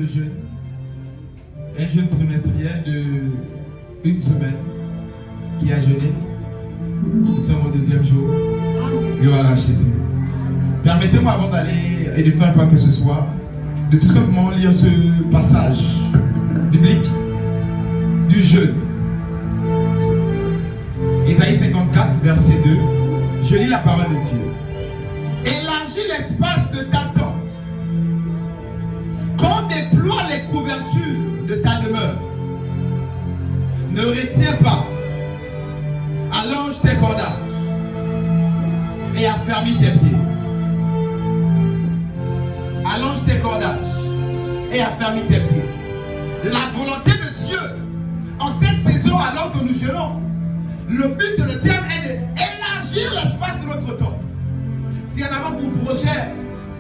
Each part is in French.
de jeûne. Un jeûne trimestriel de une semaine qui a jeûné. Nous sommes au deuxième jour. Gloire à Jésus. Permettez-moi avant d'aller et de faire quoi que ce soit, de tout simplement lire ce passage biblique du jeûne. Isaïe 54, verset 2. Je lis la parole de Dieu. Élargis l'espace de ta tente. Qu'on déploie les couvertures de ta demeure. Ne retiens pas. Allonge tes cordages et affermis tes pieds. Allonge tes cordages et affermis tes pieds. La volonté de Dieu en cette saison, alors que nous jeûnons, le but de le terme est d'élargir l'espace de notre temps. Si y en a pour projet,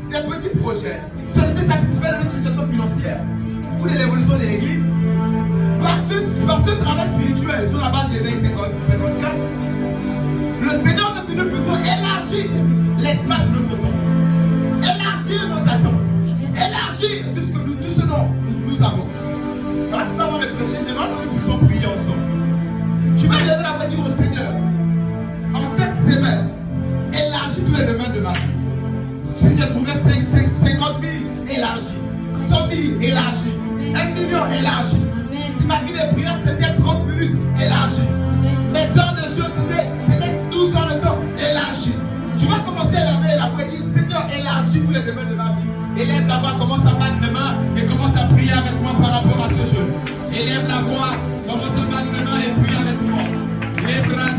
des petits projets, si on était satisfait de notre situation financière ou de l'évolution de l'église, par ce travail spirituel sur la base des Isaïe 54, le Seigneur veut que nous puissions élargir l'espace de notre temps, élargir nos attentes, élargir tout ce dont nous avons. Voilà pourquoi avant de prêcher, j'aimerais que nous puissions prier ensemble. Tu vas lever la main et dire au Seigneur, en cette semaine, élargis tous les domaines de ma vie. Si j'ai trouvé 50 000, élargis. 100 000, élargis. 1 million, élargis. Si ma vie de prière c'était 30 minutes, élargis. Mes heures de jeu c'était 12 heures de temps, élargis. Tu vas commencer à lever la voix et dire, Seigneur, élargis tous les domaines de ma vie. Élève la voix, commence à battre les mains et commence à prier avec moi par rapport à ce jeu. Élève la voix, commence à battre les mains et prie avec moi. Les bras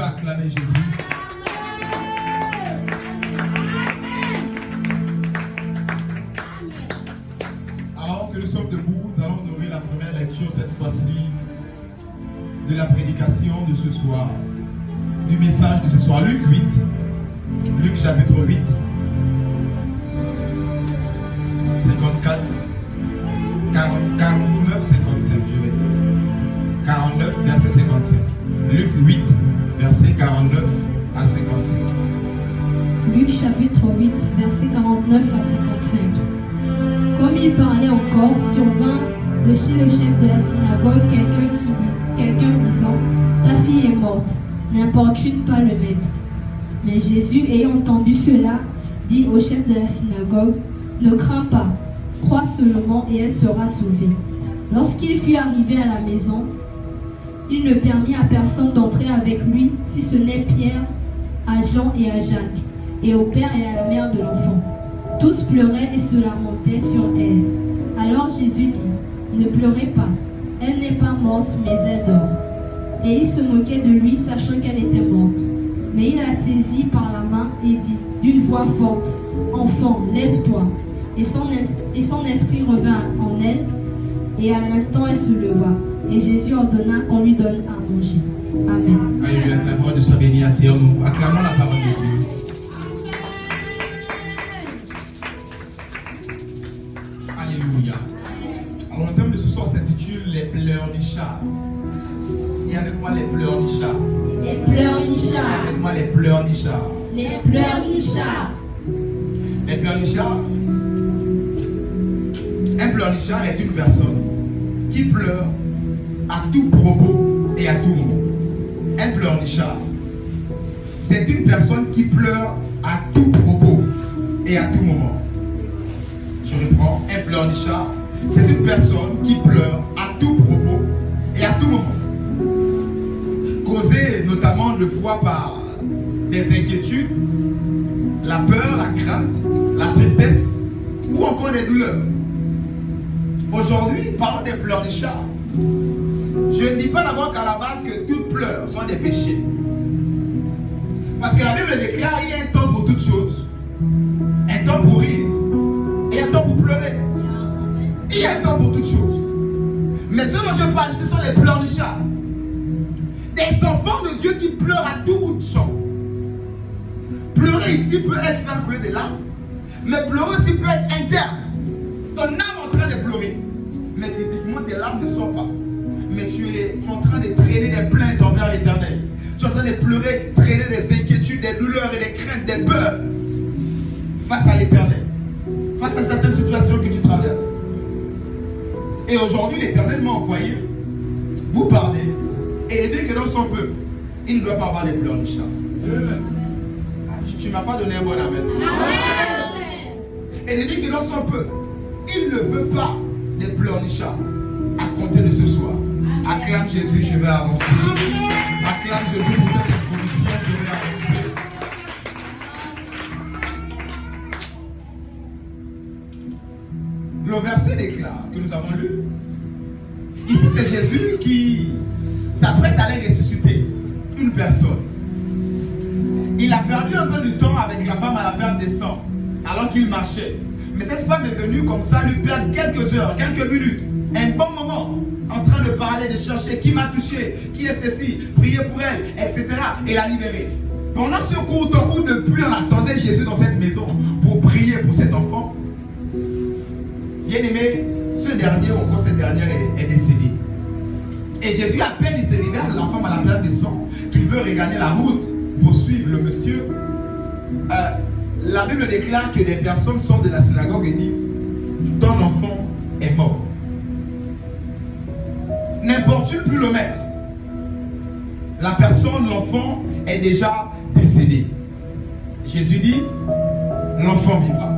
à acclamer Jésus. Alors que nous sommes debout, nous allons ouvrir la première lecture cette fois-ci de la prédication de ce soir, du message de ce soir. Luc 8, Luc chapitre 8, 54, 49, 55, je vais dire. 49, verset 55. Luc 8, verset 49 à 55. Luc chapitre 8, verset 49 à 55. Comme il parlait encore, survint de chez le chef de la synagogue quelqu'un disant, ta fille est morte, n'importune pas le maître. Mais Jésus, ayant entendu cela, dit au chef de la synagogue, ne crains pas, crois seulement et elle sera sauvée. Lorsqu'il fut arrivé à la maison, il ne permit à personne d'entrer avec lui, si ce n'est Pierre, à Jean et à Jacques, et au père et à la mère de l'enfant. Tous pleuraient et se lamentaient sur elle. Alors Jésus dit, ne pleurez pas, elle n'est pas morte, mais elle dort. Et il se moquait de lui, sachant qu'elle était morte. Mais il la saisit par la main et dit, d'une voix forte, enfant, lève-toi. Et son esprit revint en elle, et à l'instant elle se leva. Et Jésus ordonna qu'on lui donne à manger. Amen. Alléluia, que la parole de soit bénie à Seigneur. Nous acclamons la parole de Dieu. Alléluia. Alors le thème de ce soir s'intitule les pleurnichards. Et avec moi les pleurnichards. Les pleurnichards. Avec moi les pleurnichards. Les pleurnichards. Les pleurnichards. Un pleurnichard est une personne qui pleure à tout propos et à tout moment. Un pleurnichard, c'est une personne qui pleure à tout propos et à tout moment. Je reprends, un pleurnichard, c'est une personne qui pleure à tout propos et à tout moment. Causé notamment de fois par des inquiétudes, la peur, la crainte, la tristesse ou encore des douleurs. Aujourd'hui, parlons des pleurnichards. Je ne dis pas d'abord qu'à la base que toutes pleurs sont des péchés. Parce que la Bible déclare qu'il y a un temps pour toutes choses. Un temps pour rire et un temps pour pleurer. Il y a un temps pour toutes choses. Mais ce dont je parle, ce sont les pleurnichards. Des enfants de Dieu qui pleurent à tout bout de champ. Pleurer ici peut être faire couler des larmes, mais pleurer aussi peut être interne. Ton âme est en train de pleurer, mais physiquement tes larmes ne sortent pas. Mais tu es en train de traîner des plaintes envers l'Éternel. Tu es en train de pleurer, traîner des inquiétudes, des douleurs et des craintes, des peurs face à l'Éternel, face à certaines situations que tu traverses. Et aujourd'hui, l'Éternel m'a envoyé vous parler et dire que dans son peuple, il ne doit pas avoir des pleurnichards. Tu ne m'as pas donné un bon amen. Et de dire que dans son peuple, il ne veut pas des pleurnichards. À compter de ce soir, acclame Jésus, je vais avancer. Acclame Jésus pour cette exposition, je vais avancer. Le verset déclare que nous avons lu. Ici, c'est Jésus qui s'apprête à aller ressusciter une personne. Il a perdu un peu de temps avec la femme à la perte des sangs, alors qu'il marchait. Mais cette femme est venue comme ça lui perdre quelques heures, quelques minutes, un bon moment, en train de parler, de chercher qui m'a touché, qui est ceci, prier pour elle, etc. et la libérer. Pendant ce court temps où depuis on attendait Jésus dans cette maison pour prier pour cet enfant, bien aimé, ce dernier ou encore cette dernière est décédée. Et Jésus appelle, il se révèle la femme à la perte des sangs, qu'il veut regagner la route pour suivre le monsieur. La Bible déclare que des personnes sortent de la synagogue et disent: ton enfant est mort. N'importune plus le mettre. La personne, l'enfant, est déjà décédé. Jésus dit: l'enfant vivra.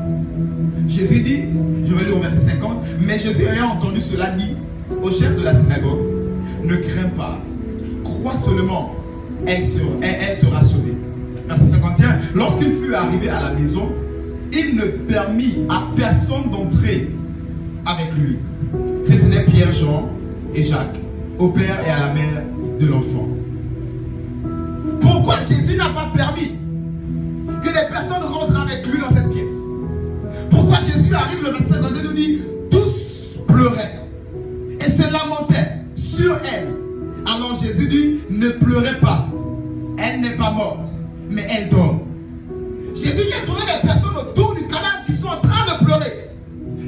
Jésus dit, je vais lire au verset 50, mais Jésus ayant entendu cela dit au chef de la synagogue: ne crains pas, crois seulement, elle sera sauvée. Verset 51, lorsqu'il fut arrivé à la maison, il ne permit à personne d'entrer avec lui, si ce n'est Pierre, Jean et Jacques, au père et à la mère de l'enfant. Pourquoi Jésus n'a pas permis que des personnes rentrent avec lui dans cette pièce? Pourquoi Jésus arrive, le verset 52 nous dit: tous pleuraient et se lamentaient sur elle. Alors Jésus dit: ne pleurez pas, elle n'est pas morte, mais elle dort. Jésus vient trouver des personnes autour du cadavre qui sont en train de pleurer,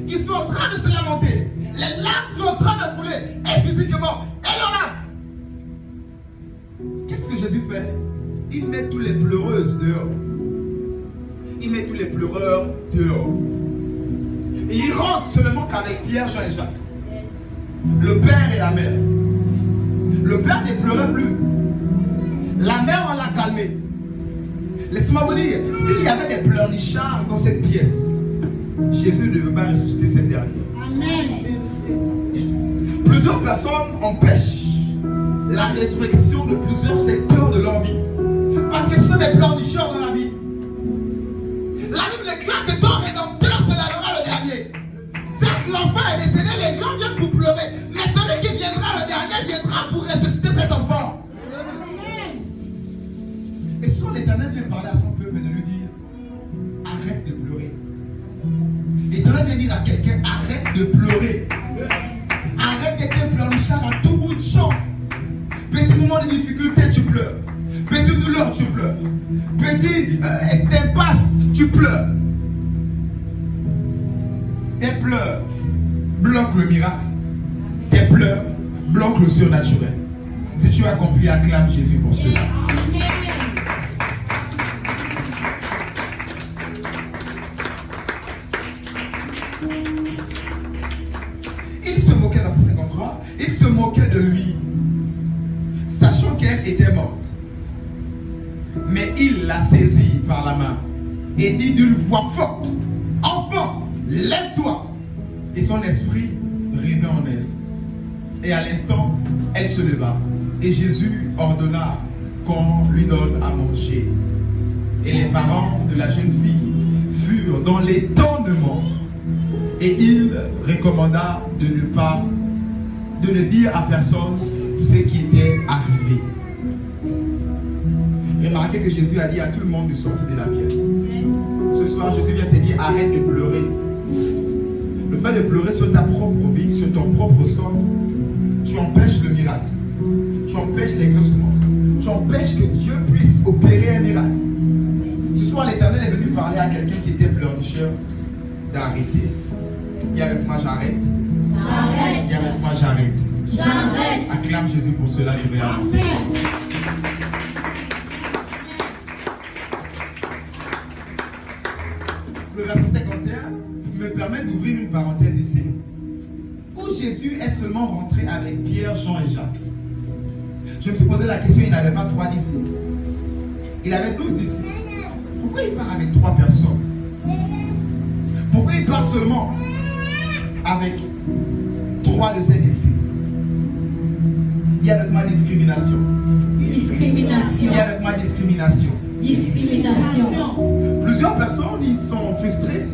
qui sont en train de se lamenter. Les larmes sont en train de couler, et physiquement, elle en a. Qu'est-ce que Jésus fait? Il met tous les pleureuses dehors. Il met tous les pleureurs dehors. Et il rentre seulement qu'avec Pierre, Jean et Jacques. Le père et la mère. Le père ne pleurait plus. La mère, on l'a calmé. Laissez-moi vous dire, s'il y avait des pleurnichards dans cette pièce, Jésus ne veut pas ressusciter cette dernière. Amen. Plusieurs personnes empêchent la résurrection de plusieurs secteurs de leur vie. Parce que ce sont des pleurnichards dans la vie. La Bible déclare que ton rédempteur se lèvera le dernier. Certes, l'enfant est décédé, les gens viennent pour pleurer. Mais celui qui viendra le dernier viendra pour ressusciter cet enfant. Et soit l'Éternel vient parler à son peuple et de lui dire: arrête de pleurer. L'Éternel vient dire à quelqu'un: arrête de pleurer. Arrête d'être un pleurnichard à tout bout de champ. Petit moment de difficulté, tu pleures. Petite douleur, tu pleures. Petite impasse, tu pleures. Tes pleurs bloquent le miracle. Tes pleurs bloquent le surnaturel. Si tu as compris, acclame Jésus pour cela. Il se moquait, verset 53, il se moquait de lui. était morte. Mais il l'a saisie par la main et dit d'une voix forte, enfant, lève-toi. Et son esprit revint en elle. Et à l'instant, elle se leva. Et Jésus ordonna qu'on lui donne à manger. Et les parents de la jeune fille furent dans l'étonnement. Et il recommanda de ne dire à personne ce qui était arrivé. Remarquez que Jésus a dit à tout le monde de sortir de la pièce. Ce soir, Jésus vient te dire, arrête de pleurer. Le fait de pleurer sur ta propre vie, sur ton propre sort, tu empêches le miracle. Tu empêches l'exaucement. Tu empêches que Dieu puisse opérer un miracle. Ce soir, l'Éternel est venu parler à quelqu'un qui était pleurnicheur d'arrêter. Et avec moi, j'arrête. J'arrête. Et avec moi, j'arrête. J'arrête. Acclame Jésus pour cela, je vais avancer. Le verset 51 me permet d'ouvrir une parenthèse ici, où Jésus est seulement rentré avec Pierre, Jean et Jacques. Je me suis posé la question, il n'avait pas 3 disciples. Il avait 12 disciples. Pourquoi il part avec 3 personnes? Pourquoi il part seulement avec 3 de ses disciples? Il y a avec moi discrimination. Discrimination. Il y a avec moi discrimination. Discrimination. Plusieurs personnes, ils sont frustrés.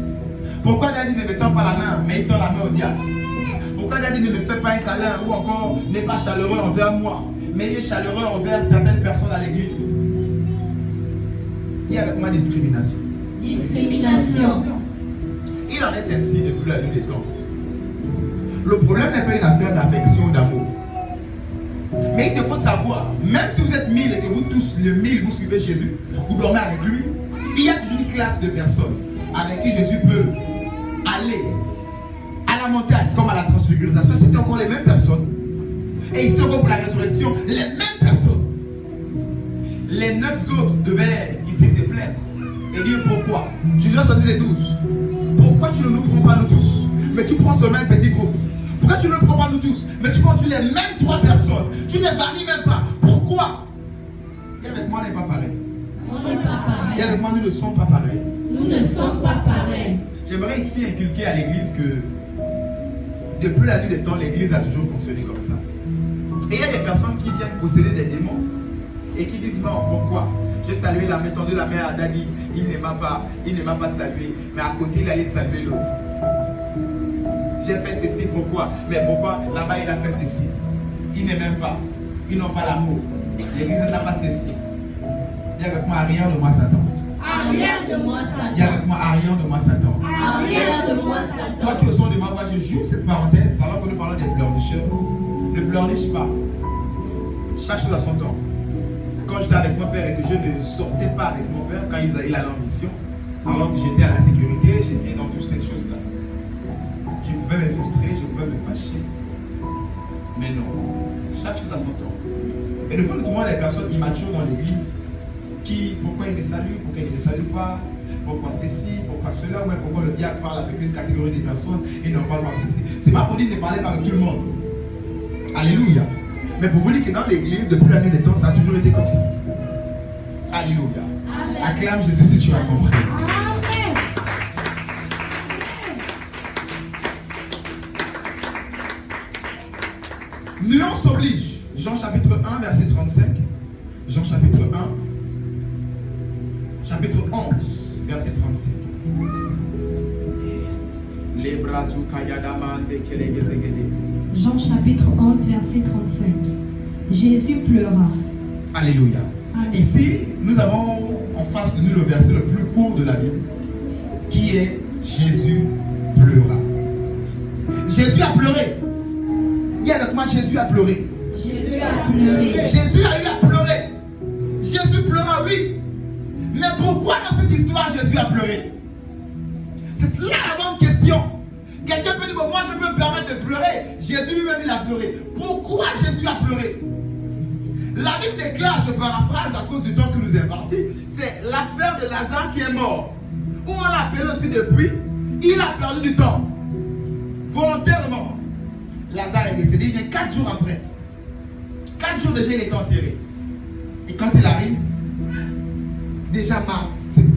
Pourquoi Daddy ne me tend pas la main, mais il tend la main au diable? Pourquoi Daddy ne me fait pas un câlin ou encore n'est pas chaleureux envers moi, mais il est chaleureux envers certaines personnes à l'église? Il y a avec moi discrimination. Discrimination. Il en est ainsi depuis la nuit des temps. Le problème n'est pas une affaire d'affection, d'amour. Mais il te faut savoir, même si vous êtes 1000 et que vous tous, les 1000, vous suivez Jésus, vous dormez avec lui, il y a toujours une classe de personnes avec qui Jésus peut aller à la montagne comme à la transfiguration. C'était encore les mêmes personnes. Et ici encore pour la résurrection, les mêmes personnes. Les 9 autres devaient ici se plaindre et dire pourquoi. Tu dois choisir les 12. Pourquoi tu ne nous prends pas nous tous, mais tu prends seulement un petit groupe? Pourquoi tu ne prends pas nous tous, mais tu prends les mêmes 3 personnes? Tu ne varies même pas. Pourquoi? Et avec moi, on n'est pas pareil. On n'est pas pareil. Et avec moi, nous ne sommes pas pareils. Nous ne sommes pas pareils. J'aimerais ici inculquer à l'église que depuis la nuit des temps, l'église a toujours fonctionné comme ça. Et il y a des personnes qui viennent posséder des démons et qui disent non, pourquoi? J'ai salué la main, tendu la main à Daddy, il ne m'a pas salué, mais à côté il allait saluer l'autre. J'ai fait ceci, pourquoi? Mais pourquoi là-bas il a fait ceci? Ils ne m'aiment pas, ils n'ont pas l'amour. L'église n'a pas ceci. Il y a avec moi arrière de moi Satan. Arrière de moi Il y a Satan. avec moi arrière de moi Satan. Arrière de moi Toi Satan. qui au son de ma voix, je joue cette parenthèse alors que nous parlons des pleurnicheurs. Ne pleurniche pas. Chaque chose à son temps. Quand j'étais avec mon père et que je ne sortais pas avec mon père, quand il allait en mission, alors que j'étais à la sécurité, j'étais dans toutes ces choses-là. Je pouvais me frustrer, je pouvais me fâcher. Mais non, chaque chose à son temps. Et de fois, nous trouvons des personnes immatures dans l'église qui, pourquoi ils me saluent, pourquoi ils ne me saluent pas, pourquoi ceci, pourquoi cela, ouais, pourquoi le diacre parle avec une catégorie de personnes et ne parle pas avec ceci. C'est pas pour dire de ne parler pas avec tout le monde. Alléluia. Mais pour vous dire que dans l'église, depuis la nuit des temps, ça a toujours été comme ça. Alléluia. Amen. Acclame Jésus si tu as compris. Amen. Nuance oblige. Jean chapitre 1, verset 35. Jean chapitre 1, chapitre 11, verset 35. Les brazou kayadamande kelegezegede. Jean chapitre 11, verset 35. Jésus pleura. Alléluia. Amen. Ici, nous avons en face de nous le verset le plus court de la Bible, qui est Jésus pleura. Jésus a pleuré. Dis avec moi, Jésus a pleuré. Jésus a pleuré. Jésus a eu à pleurer. Jésus pleura, oui. Mais pourquoi dans cette histoire Jésus a pleuré? C'est cela la bonne question. Quelqu'un peut dire, bon, moi je peux me permettre de pleurer. Jésus lui-même il a pleuré. Pourquoi Jésus a pleuré? La Bible déclare, je paraphrase à cause du temps que nous est parti, c'est l'affaire de Lazare qui est mort. Où on l'appelle aussi depuis, il a perdu du temps. Volontairement. Lazare est décédé, il vient 4 jours après. 4 jours déjà il est enterré. Et quand il arrive, déjà Marthe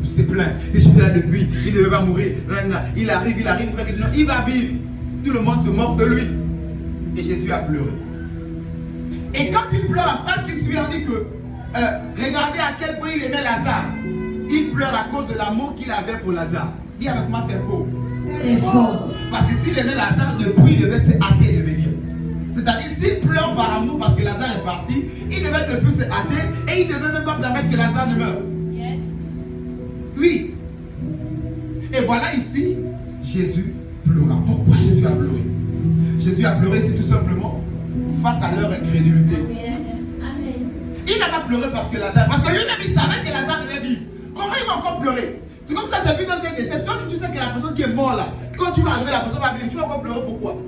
s'est plaint. Je suis là depuis, il ne veut pas mourir. Il arrive, il va vivre. Tout le monde se moque de lui. Et Jésus a pleuré. Et quand il pleure, la phrase qui suit, on dit que regardez à quel point il aimait Lazare. Il pleure à cause de l'amour qu'il avait pour Lazare. Dis avec moi, c'est faux. C'est faux. Parce que s'il aimait Lazare, depuis, il devait se hâter de venir. C'est-à-dire, s'il pleure par amour parce que Lazare est parti, il devait depuis se hâter et il ne devait même pas permettre que Lazare ne meure. Yes. Oui. Et voilà ici, Jésus pleura. Pourquoi Jésus a pleuré? Jésus a pleuré, c'est tout simplement face à leur incrédulité. Yes. Amen. Il n'a pas pleuré parce que Lazare, parce que lui-même il savait que Lazare devait vivre. Comment il va encore pleurer? C'est comme ça que tu as vu dans un décès. Toi, tu sais que la personne qui est morte là, quand tu vas arriver, la personne va vivre. Tu vas encore pleurer pourquoi?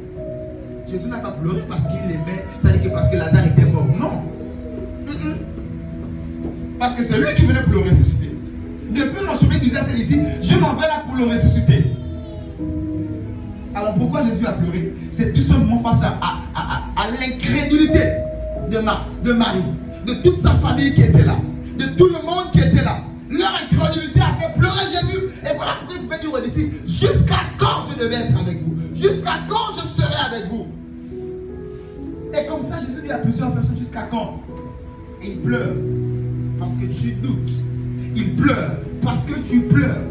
Jésus n'a pas pleuré parce qu'il l'aimait, c'est-à-dire que parce que Lazare était mort. Non. Parce que c'est lui qui venait pour le ressusciter. Depuis mon chemin disait c'est ici, je m'en vais là pour le ressusciter. Alors pourquoi Jésus a pleuré? C'est tout simplement face à l'incrédulité de Marthe, de Marie, de toute sa famille qui était là, de tout le monde qui était là. Leur incrédulité a fait pleurer Jésus. Et voilà pourquoi il pouvait dire ici, jusqu'à quand je devais être avec vous? Jusqu'à quand je serai avec vous? Et comme ça, Jésus dit à plusieurs personnes, jusqu'à quand? Et il pleure parce que tu doutes. Il pleure parce que tu pleures.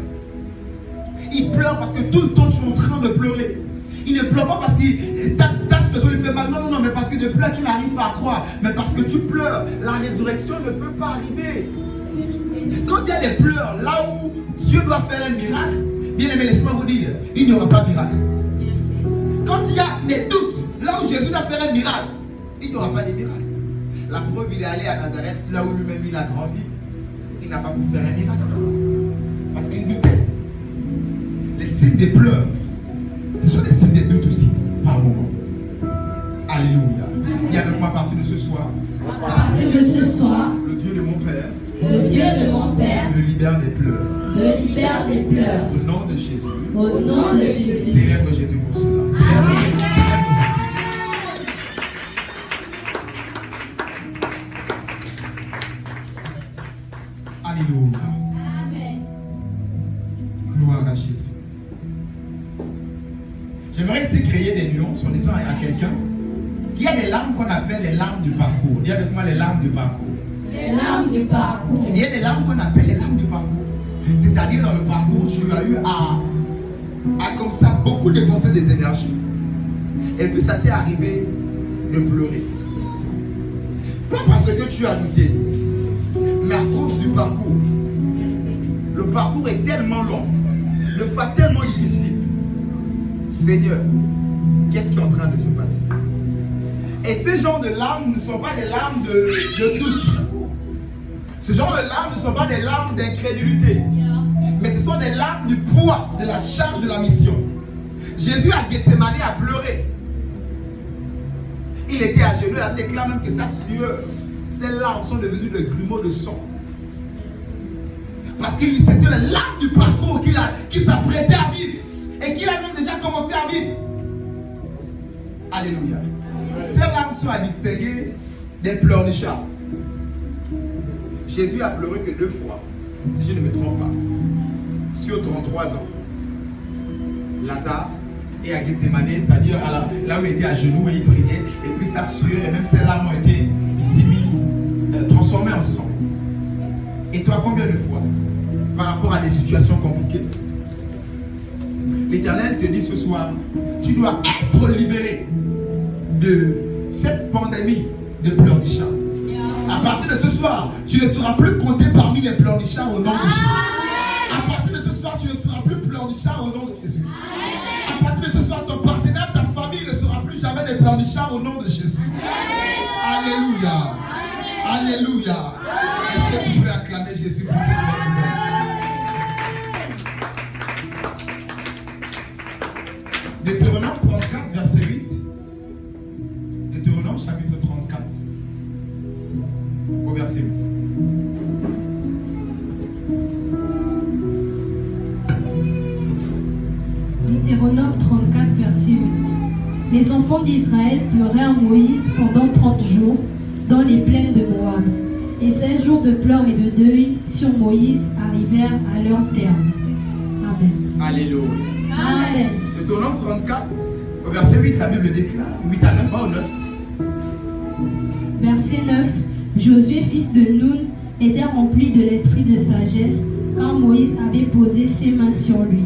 Il pleure parce que tout le temps tu es en train de pleurer. Il ne pleure pas parce que ta situation lui fait mal. Non, non, non, mais parce que de pleurer, tu n'arrives pas à croire. Mais parce que tu pleures. La résurrection ne peut pas arriver. Quand il y a des pleurs, là où Dieu doit faire un miracle, bien aimé, laissez-moi vous dire, il n'y aura pas de miracle. Quand il y a des doutes, là où Jésus doit faire un miracle, il n'y aura pas de miracle. La preuve, il est allé à Nazareth, là où lui-même il a grandi. Il n'a pas pu faire un miracle. Parce qu'il doutait. Les signes des pleurs, ce sont des signes des doutes aussi, par moment. Alléluia. Et avec moi à partir de ce soir, À partir de ce soir, le Dieu de mon Père, le Dieu de mon Père me libère des pleurs. me libère des pleurs. Au nom de Jésus. Au nom de Jésus. Célèbre Jésus pour cela. Célèbre Jésus. Alléluia. Amen. Gloire à Jésus. J'aimerais essayer de créer des nuances en disant à quelqu'un qu'il y a des larmes qu'on appelle les larmes du parcours. Dis avec moi les larmes du parcours. Les larmes du parcours. Il y a des larmes qu'on appelle les larmes du parcours. C'est-à-dire dans le parcours, tu as eu à comme ça beaucoup dépenser des énergies. Et puis ça t'est arrivé de pleurer. Pas parce que tu as douté, mais à cause du parcours. Le parcours est tellement long, le fait tellement difficile. Seigneur, qu'est-ce qui est en train de se passer? Et ces genres de larmes ne sont pas des larmes de doute. Ce genre de larmes ne sont pas des larmes d'incrédulité. Mais ce sont des larmes du poids de la charge de la mission. Jésus à Gethsemane a pleuré. Il était à genoux, il a déclaré même que sa sueur, ces larmes sont devenues des grumeaux de sang. Parce que c'était les larmes du parcours qu'il s'apprêtait à vivre. Et qu'il a même déjà commencé à vivre. Alléluia. Ces larmes sont à distinguer des pleurs du chat. Jésus a pleuré que 2 fois, si je ne me trompe pas, sur 33 ans. Lazare et à Gethsemane, c'est-à-dire là où il était à genoux et il priait, et puis sa sueur et même ses larmes ont été ici transformées en sang. Et toi, combien de fois, par rapport à des situations compliquées, l'Éternel te dit ce soir, tu dois être libéré de cette pandémie de pleurnichards. À partir de ce soir, tu ne seras plus compté parmi les pleurnichards au nom de Jésus. À partir de ce soir, tu ne seras plus pleurnichard au nom de Jésus. À partir de ce soir, ton partenaire, ta famille ne sera plus jamais des pleurnichards au nom de Jésus. Alléluia. Alléluia. Est-ce que tu peux acclamer Jésus pour cette bonne nouvelle? Deutéronome 34, verset 8. Deutéronome chapitre 34. Au verset 8. Deutéronome 34, verset 8. Les enfants d'Israël pleurèrent Moïse pendant 30 jours dans les plaines de Moab. Et 16 jours de pleurs et de deuil sur Moïse arrivèrent à leur terme. Amen. Alléluia. Amen. Deutéronome 34, au verset 8, la Bible déclare, 8 à 9, pas au 9. Verset 9. Josué, fils de Nun, était rempli de l'esprit de sagesse quand Moïse avait posé ses mains sur lui.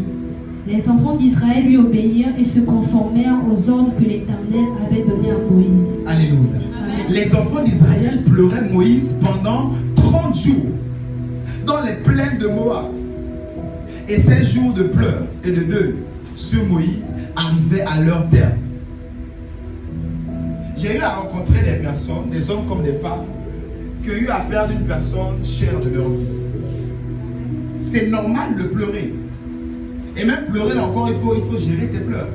Les enfants d'Israël lui obéirent et se conformèrent aux ordres que l'Éternel avait donnés à Moïse. Alléluia. Amen. Les enfants d'Israël pleuraient Moïse pendant 30 jours dans les plaines de Moab. Et ces jours de pleurs et de deuil sur Moïse arrivaient à leur terme. J'ai eu à rencontrer des personnes, des hommes comme des femmes, qui ont eu à perdre une personne chère de leur vie. C'est normal de pleurer. Et même pleurer, là encore, il faut gérer tes pleurs.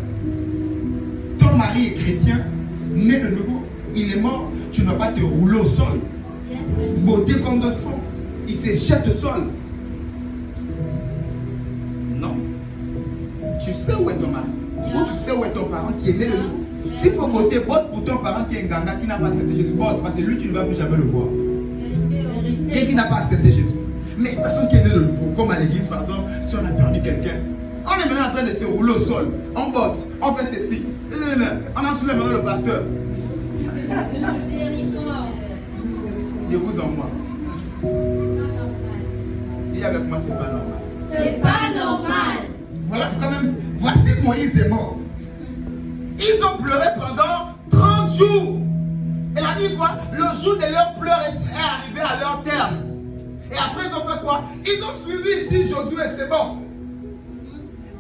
Ton mari est chrétien, né de nouveau, il est mort, tu ne vas pas te rouler au sol. Beauté comme d'autres font. Il se jette au sol. Non. Tu sais où est ton mari. Ou tu sais où est ton parent qui est né de nouveau. S'il faut voter, vote pour ton parent qui est un ganga qui n'a pas accepté Jésus. Vote, parce que lui, tu ne vas plus jamais le voir. Et qui n'a pas accepté Jésus. Mais une personne qui est née de nouveau, comme à l'église par exemple, si on a perdu quelqu'un, on est maintenant en train de se rouler au sol. On vote, on fait ceci. On en soulève maintenant le pasteur. De vous en moi. Et avec moi, c'est pas normal. C'est pas normal. Voilà quand même, voici Moïse est mort. Ils ont pleuré pendant 30 jours. Et la nuit quoi? Le jour de leur pleurs est arrivé à leur terme. Et après ils ont fait quoi? Ils ont suivi ici Josué, c'est bon.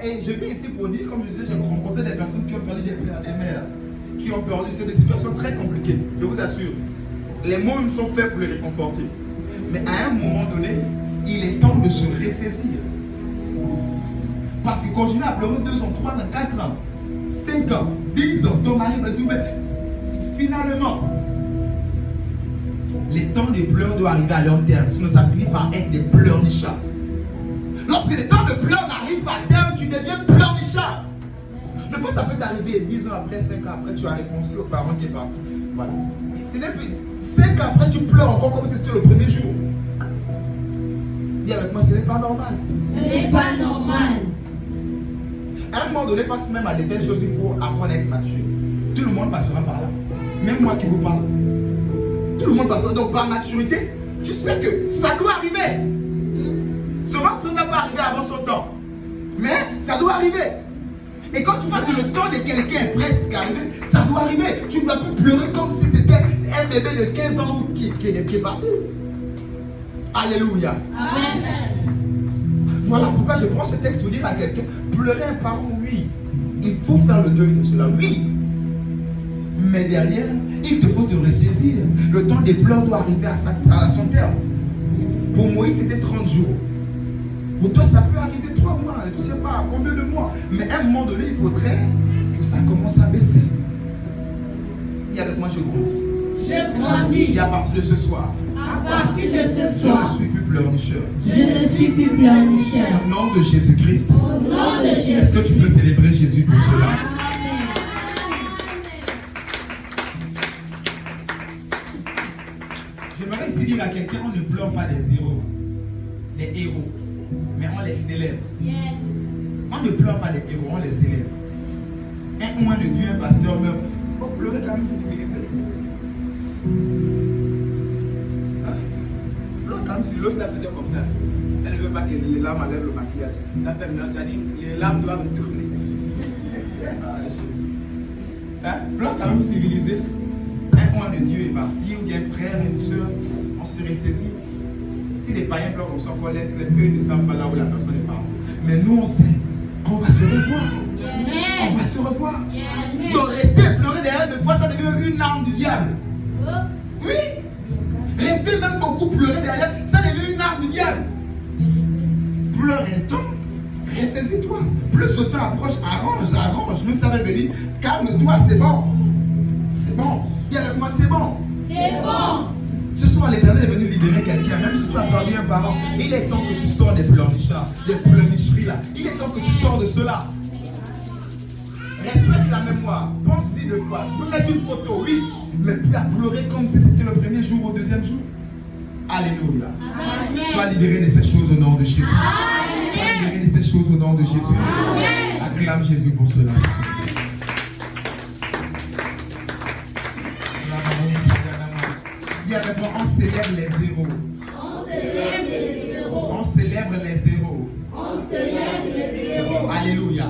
Et je viens ici pour dire, comme je disais, j'ai rencontré des personnes qui ont perdu des pères, des mères, qui ont perdu, c'est des situations très compliquées, je vous assure. Les mots me sont faits pour les réconforter. Mais à un moment donné, il est temps de se ressaisir. Parce que continuer à pleurer 2 ans, 3 ans, 4 ans, 5 ans, 10 ans, ton mari va tout mettre. Finalement, les temps de pleurs doivent arriver à leur terme. Sinon, ça finit par être des pleurnichards. Lorsque les temps de pleurs n'arrivent pas à terme, tu deviens pleurnichard. Des fois, ça peut t'arriver 10 ans après, 5 ans après, tu as réconcilié aux parents qui est parti. Voilà. Et ce n'est plus 5 ans après, tu pleures encore comme si c'était le premier jour. Dis avec moi, ce n'est pas normal. Ce n'est pas normal. À un moment donné, face même à des telles choses, il faut apprendre à être mature. Tout le monde passera par là. Même moi qui vous parle. Tout le monde passera. Donc, par maturité, tu sais que ça doit arriver. Souvent, ça n'a pas arrivé avant son temps. Mais ça doit arriver. Et quand tu vois que le temps de quelqu'un est presque arrivé, ça doit arriver. Tu ne dois plus pleurer comme si c'était un bébé de 15 ans qui est parti. Alléluia. Amen. Voilà pourquoi je prends ce texte pour dire à quelqu'un, pleurer un parent, oui. Il faut faire le deuil de cela, oui. Mais derrière, il te faut te ressaisir. Le temps des pleurs doit arriver à son terme. Pour Moïse, c'était 30 jours. Pour toi, ça peut arriver 3 mois, je ne sais pas combien de mois. Mais à un moment donné, il faudrait que ça commence à baisser. Et avec moi, je grandis. Je grandis. Et à partir de ce soir, À partir de ce je ne soir, suis plus pleurnicheur. je ne suis plus pleurnicheur. Au nom de Jésus-Christ, Au nom de est-ce Jésus. que tu peux célébrer Jésus pour cela? Amen. J'aimerais ici dire à quelqu'un, on ne pleure pas les héros, mais on les célèbre. Yes. On ne pleure pas les héros, on les célèbre. Un moins de Dieu, un pasteur meurt. Il faut pleurer quand même civilisé. Hein? Pleure quand même civilisé. L'autre, ça faisait comme ça. Elle ne veut pas que les larmes enlèvent le maquillage. Ça fait maintenant, ça dit les larmes doivent retourner. Ah, Jésus. Hein? Pleure quand même civilisé. Un point de Dieu est parti, ou bien un frère et une soeur, on se ressaisit. Si les païens pleurent comme ça, qu'on laisse les eux ne savent pas là où la personne est partie. Mais nous, on sait qu'on va se revoir. Yes. On va se revoir. Yes. Donc rester et pleurer derrière, des fois, ça devient une arme du diable. Oui. Rester même beaucoup pleurer derrière, ça devient une arme du diable. Pleure un temps, ressaisis-toi. Plus le temps approche, arrange. Nous savons venir, calme-toi, c'est bon. C'est bon. Viens avec moi, c'est bon. C'est bon. Ce soir, l'Éternel est venu libérer quelqu'un. Même si tu as perdu un parent, il est temps que tu sors des pleurnichards, des pleurnicheries là. Il est temps que tu sors de cela. Respecte la mémoire. Pense-y de quoi. Tu peux mettre une photo, oui, mais plus à pleurer comme si c'était le premier jour ou le deuxième jour. Alléluia. Sois libéré de ces choses au nom de Jésus. Sois libéré de ces choses au nom de Jésus. Acclame Jésus pour cela. Dis avec moi, on célèbre les héros. On célèbre les héros. Alléluia.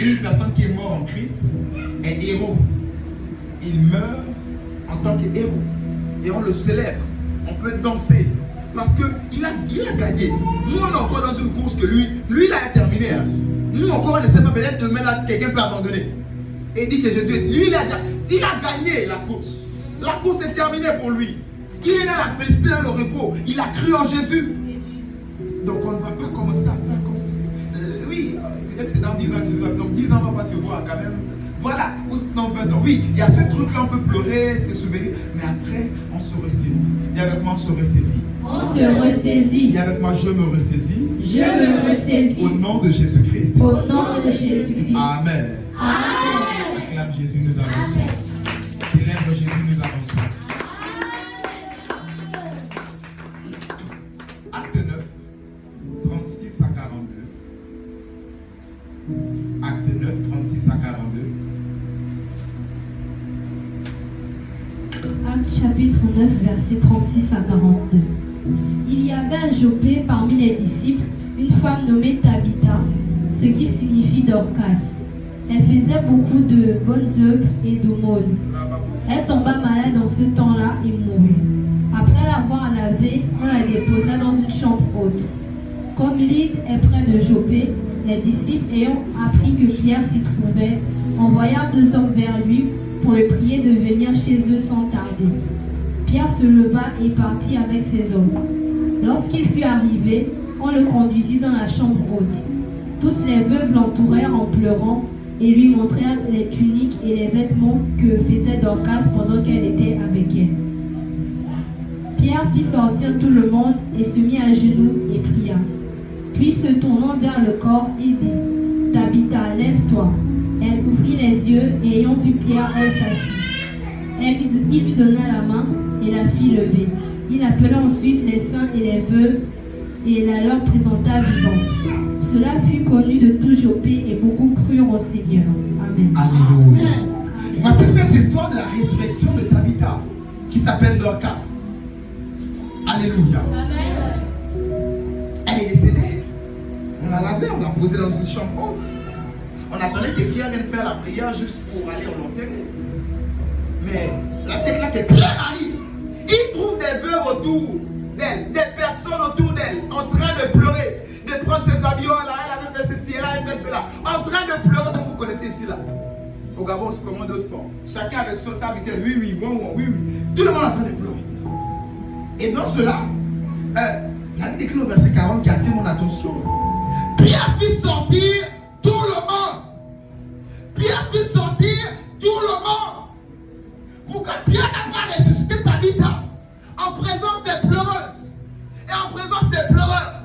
Une personne qui est morte en Christ est héros. Il meurt en tant que héros. Et on le célèbre. On peut danser. Parce qu'il a gagné. Nous, on est encore dans une course que lui, il a terminé. Hein. Nous, encore, on essaie de peut-être demain, là, quelqu'un peut abandonner. Et dit que Jésus, lui, il a gagné la course. La course est terminée pour lui. Il est dans la félicité, dans le repos. Il a cru en Jésus. Donc, on ne va pas commencer à faire comme ça. Oui, peut-être c'est dans 10 ans, donc 10 ans, on ne va pas se voir quand même. Voilà, ou sinon 20 ans. Oui, il y a ce truc-là, on peut pleurer, se souvenir, mais après, on se ressaisit. Et avec moi, on se ressaisit. On se ressaisit. Et avec moi, je me ressaisis. Je me ressaisis. Au nom de Jésus-Christ. Au nom de Jésus-Christ. Amen. Amen. Acclame Jésus, nous avançons. Célèbre Jésus, nous avançons. Acte 9, 36 à 42. Acte 9, 36 à 42. Acte chapitre 9, versets 36 à 42. Il y avait à Jopé parmi les disciples une femme nommée Tabitha, ce qui signifie Dorcas. Elle faisait beaucoup de bonnes œuvres et d'aumônes. Elle tomba malade en ce temps-là et mourut. Après l'avoir lavée, on la déposa dans une chambre haute. Comme l'île est près de Jopé, les disciples ayant appris que Pierre s'y trouvait, envoyèrent 2 hommes vers lui pour le prier de venir chez eux sans tarder. Pierre se leva et partit avec ses hommes. Lorsqu'il fut arrivé, on le conduisit dans la chambre haute. Toutes les veuves l'entourèrent en pleurant et lui montrèrent les tuniques et les vêtements que faisait Dorcas pendant qu'elle était avec elle. Pierre fit sortir tout le monde et se mit à genoux et pria. Puis se tournant vers le corps, il dit « Tabitha, lève-toi ». Elle ouvrit les yeux et ayant vu Pierre, elle s'assit. Il lui donna la main et la fit lever. Il appela ensuite les saints et les veuves et la leur présenta vivante. Cela fut connu de tout Jopé et beaucoup crurent au Seigneur. Amen. Alléluia. Voici cette histoire de la résurrection de Tabitha qui s'appelle Dorcas. Alléluia. Elle est décédée. On l'a lavée, on l'a posée dans une chambre haute. On attendait que Pierre vienne faire la prière juste pour aller en l'enterrer. Mais la tête là que Pierre arrive, il trouve des veuves autour d'elle, des personnes autour d'elle, en train de pleurer, de prendre ses habits. Oh là, elle avait fait ceci, elle avait fait cela, en train de pleurer, comme vous connaissez ici là. Au Gabon, c'est comment d'autres font. Chacun avec son serviteur, oui, oui, bon, oui, oui. Tout le monde est en train de pleurer. Et dans cela, la Bible écrit au verset 40 qui attire mon attention. Pierre fit sortir tout le monde. Pierre fit sortir tout le monde. Pourquoi Pierre n'a pas ressuscité Tabitha en présence des pleureuses et en présence des pleureurs?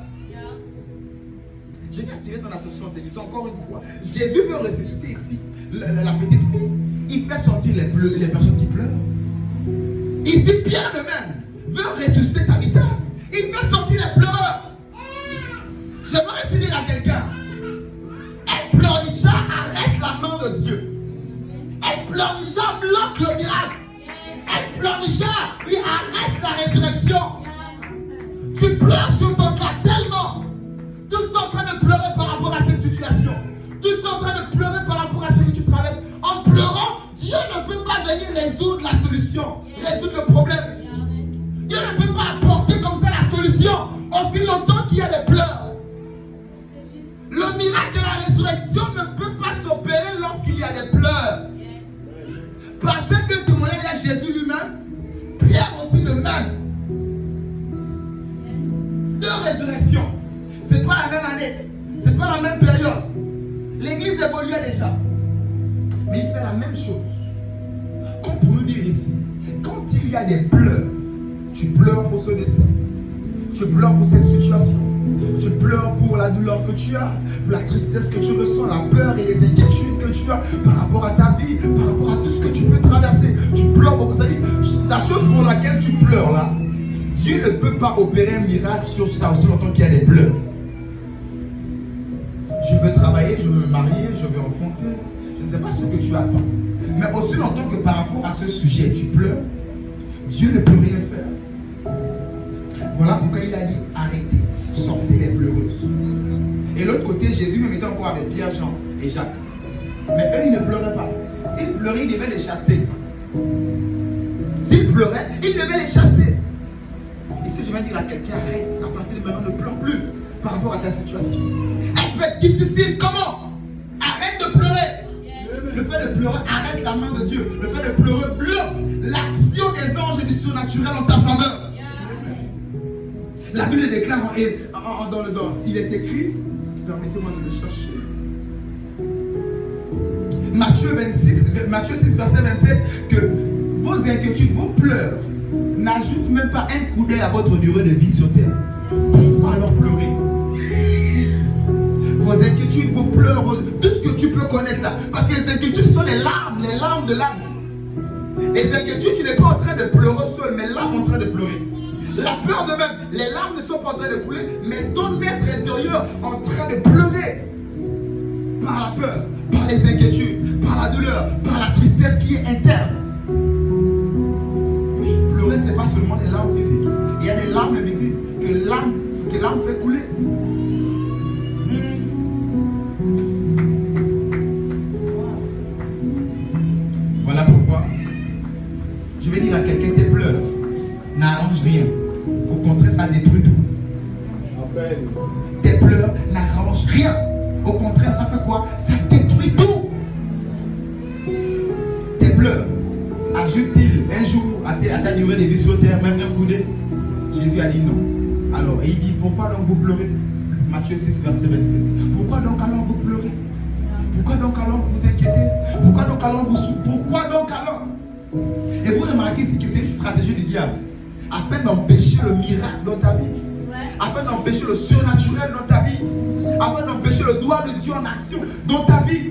Je vais attirer ton attention en te disant encore une fois, Jésus veut ressusciter ici la petite fille. Il fait sortir les personnes qui pleurent. Ici, Pierre de même veut ressusciter Tabitha. Il fait sortir les pleureurs. J'aimerais dire à quelqu'un, elle pleurnicha, arrête la main de Dieu. Elle pleurnicha, bloque le miracle. Elle pleurnicha, oui, arrête la résurrection. Tu pleures sur ton cas tellement. Tu es en train de pleurer par rapport à cette situation. Tu es en train de pleurer par rapport à ce que tu traverses. En pleurant, Dieu ne peut pas venir résoudre la solution, résoudre le problème. Dieu ne peut pas apporter comme ça la solution aussi longtemps qu'il y a des pleurs. Le miracle de la résurrection ne peut pas s'opérer lorsqu'il y a des pleurs. Parce que témoigner à Jésus lui-même, Pierre aussi de même. 2 résurrections. C'est pas la même année. C'est pas la même période. L'église évoluait déjà. Mais il fait la même chose. Comme pour nous dire ici, quand il y a des pleurs, tu pleures pour ce dessin. Tu pleures pour cette situation. Tu pleures pour la douleur que tu as, pour la tristesse que tu ressens, la peur et les inquiétudes que tu as par rapport à ta vie, par rapport à tout ce que tu peux traverser. Tu pleures pour que ça dit, la chose pour laquelle tu pleures là, Dieu peut pas opérer un miracle sur ça aussi longtemps qu'il y a des pleurs. Je veux travailler, je veux me marier, je veux enfanter. Je ne sais pas ce que tu attends. Mais aussi longtemps que par rapport à ce sujet, tu pleures, Dieu ne peut rien faire. Voilà pourquoi il a dit arrêtez, sortez les pleureuses. Et l'autre côté, Jésus même était encore avec Pierre, Jean et Jacques. Mais eux, ils ne pleuraient pas. S'ils pleuraient, il devait les chasser. S'ils pleuraient, il devait les chasser. Ici, je vais dire à quelqu'un, arrête, à partir de maintenant, ne pleure plus par rapport à ta situation. Elle peut être difficile, comment? Arrête de pleurer. Le fait de pleurer arrête la main de Dieu. Le fait de pleurer bloque l'action des anges et du surnaturel en ta faveur. La Bible déclare, il est écrit, permettez-moi de le chercher. Matthieu 6, verset 27, que vos inquiétudes, vos pleurs n'ajoutent même pas un coup d'œil à votre durée de vie sur terre. Pourquoi alors pleurer? Vos inquiétudes, vos pleurs, tout ce que tu peux connaître là. Parce que les inquiétudes sont les larmes de l'âme. Les inquiétudes, tu n'es pas en train de pleurer seul, mais l'âme en train de pleurer. La peur de même, les larmes ne sont pas en train de couler, mais ton être intérieur en train de pleurer. Par la peur, par les inquiétudes, par la douleur, par la tristesse qui est interne. Oui, pleurer, ce n'est pas seulement les larmes physiques. Il y a des larmes invisibles que l'âme fait couler. Voilà pourquoi je vais dire à quelqu'un, tes pleurs n'arrangent rien. Au contraire, ça détruit tout. Tes pleurs n'arrangent rien. Au contraire, ça fait quoi? Ça détruit tout. Tes pleurs ajoutent-ils un jour à ta durée de vie sur terre, même un coup d'œil? Jésus a dit non. Alors, il dit, pourquoi donc vous pleurez? Matthieu 6, verset 27. Pourquoi donc alors vous pleurez? Pourquoi donc alors vous vous inquiétez? Pourquoi donc alors vous souffrez? Pourquoi donc alors? Et vous remarquez que c'est une stratégie du diable, afin d'empêcher le miracle dans ta vie, afin d'empêcher le surnaturel dans ta vie, afin d'empêcher le doigt de Dieu en action dans ta vie.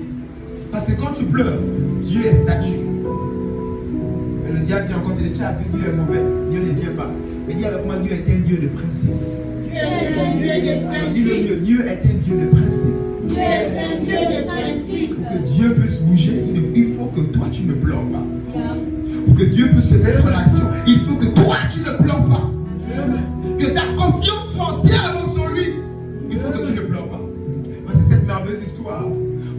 Parce que quand tu pleures, Dieu est statue. Et le diable dit encore, tu as vu, Dieu est mauvais, Dieu ne vient pas. Mais dis avec moi, Dieu est un Dieu de principe. Dieu est un Dieu de principe. Dis-le mieux, Dieu est un Dieu de principe. Dieu est un Dieu de principe. Pour que Dieu puisse bouger, il faut que toi tu ne pleures pas. Pour que Dieu puisse se mettre en action, il faut que toi tu ne pleures pas. Que ta confiance soit entièrement sur lui. Il faut que tu ne pleures pas. Parce que cette merveilleuse histoire